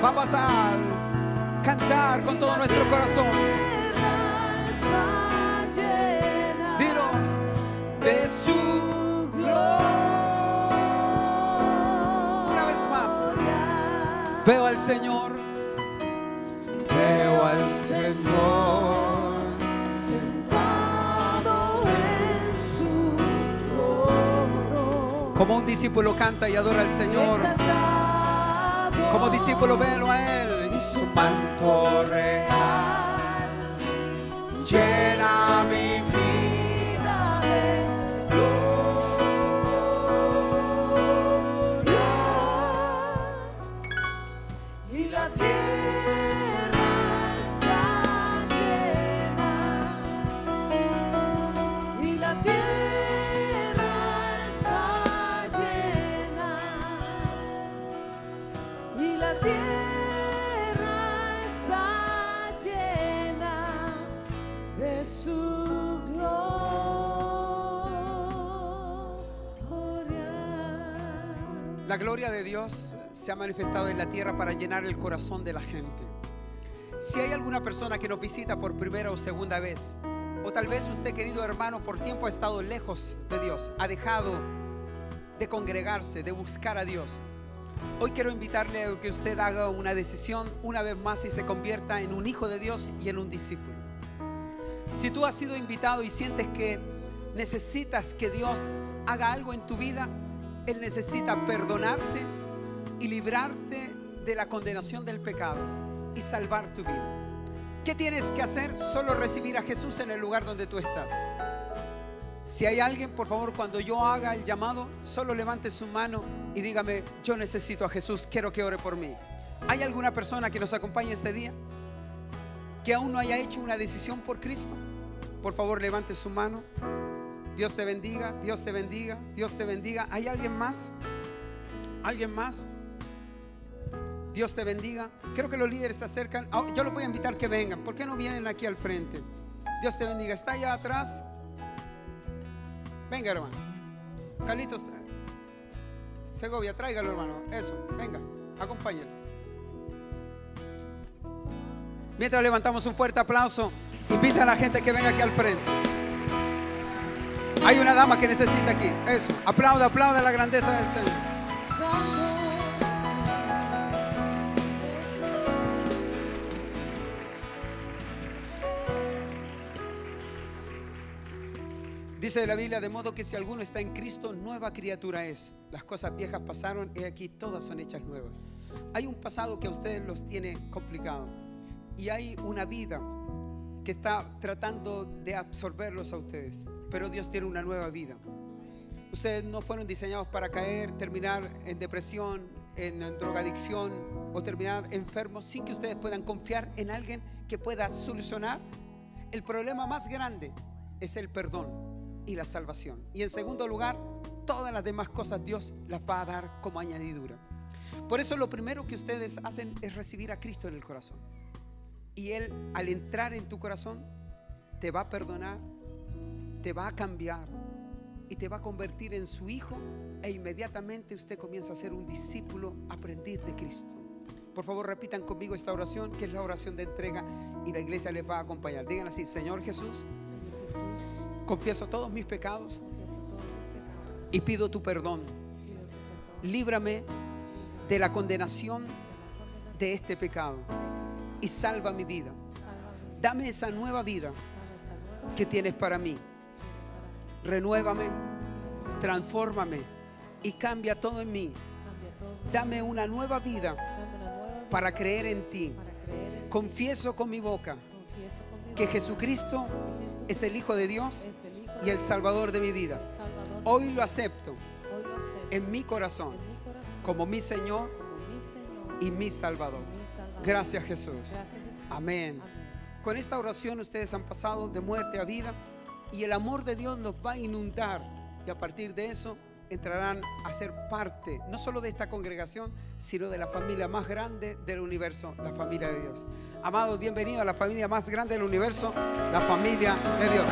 Vamos a cantar con todo nuestro corazón. Dilo, de su gloria. Una vez más. Veo al Señor. Veo al Señor sentado en su trono. Como un discípulo canta y adora al Señor. Como discípulo, velo a Él y su manto real llena mi vida de gloria. Y la tierra está llena. Y la tierra está llena. Y la tierra está llena de su gloria. La gloria de Dios se ha manifestado en la tierra para llenar el corazón de la gente. Si hay alguna persona que nos visita por primera o segunda vez, o tal vez usted, querido hermano, por tiempo ha estado lejos de Dios, ha dejado de congregarse, de buscar a Dios, hoy quiero invitarle a que usted haga una decisión una vez más y se convierta en un hijo de Dios y en un discípulo. Si tú has sido invitado y sientes que necesitas que Dios haga algo en tu vida, Él necesita perdonarte y librarte de la condenación del pecado y salvar tu vida. ¿Qué tienes que hacer? Solo recibir a Jesús en el lugar donde tú estás. Si hay alguien, por favor, cuando yo haga el llamado, solo levante su mano y dígame: yo necesito a Jesús, quiero que ore por mí. ¿Hay alguna persona que nos acompañe este día que aún no haya hecho una decisión por Cristo? Por favor, levante su mano. Dios te bendiga, Dios te bendiga, Dios te bendiga. ¿Hay alguien más? ¿Alguien más? Dios te bendiga. Creo que los líderes se acercan. Yo los voy a invitar que vengan. ¿Por qué no vienen aquí al frente? Dios te bendiga. ¿Está allá atrás? Venga, hermano. Carlitos Segovia, tráigalo, hermano. Eso, venga, acompáñenlo. Mientras levantamos un fuerte aplauso, invita a la gente que venga aquí al frente. Hay una dama que necesita aquí. Eso, aplauda, aplauda la grandeza del Señor. Dice la Biblia: de modo que si alguno está en Cristo, nueva criatura es. Las cosas viejas pasaron, y aquí todas son hechas nuevas. Hay un pasado que a ustedes los tiene complicado y hay una vida que está tratando de absorberlos a ustedes, pero Dios tiene una nueva vida. Ustedes no fueron diseñados para caer, terminar en depresión, en drogadicción o terminar enfermos sin que ustedes puedan confiar en alguien que pueda solucionar. El problema más grande es el perdón y la salvación. Y en segundo lugar, todas las demás cosas Dios las va a dar como añadidura. Por eso lo primero que ustedes hacen es recibir a Cristo en el corazón. Y Él, al entrar en tu corazón, te va a perdonar, te va a cambiar y te va a convertir en su hijo, e inmediatamente usted comienza a ser un discípulo aprendiz de Cristo. Por favor, repitan conmigo esta oración, que es la oración de entrega, y la iglesia les va a acompañar. Digan así: Señor Jesús, confieso todos mis pecados y pido tu perdón. Líbrame de la condenación de este pecado y salva mi vida. Dame esa nueva vida que tienes para mí. Renuévame, transfórmame y cambia todo en mí. Dame una nueva vida para creer en ti. Confieso con mi boca que Jesucristo es el Hijo de Dios y el Salvador de mi vida. Hoy lo acepto en mi corazón como mi Señor y mi Salvador. Gracias, Jesús. Amén. Con esta oración ustedes han pasado de muerte a vida y el amor de Dios los va a inundar, y a partir de eso entrarán a ser parte no solo de esta congregación, sino de la familia más grande del universo, la familia de Dios. Amados, bienvenidos a la familia más grande del universo, la familia de Dios.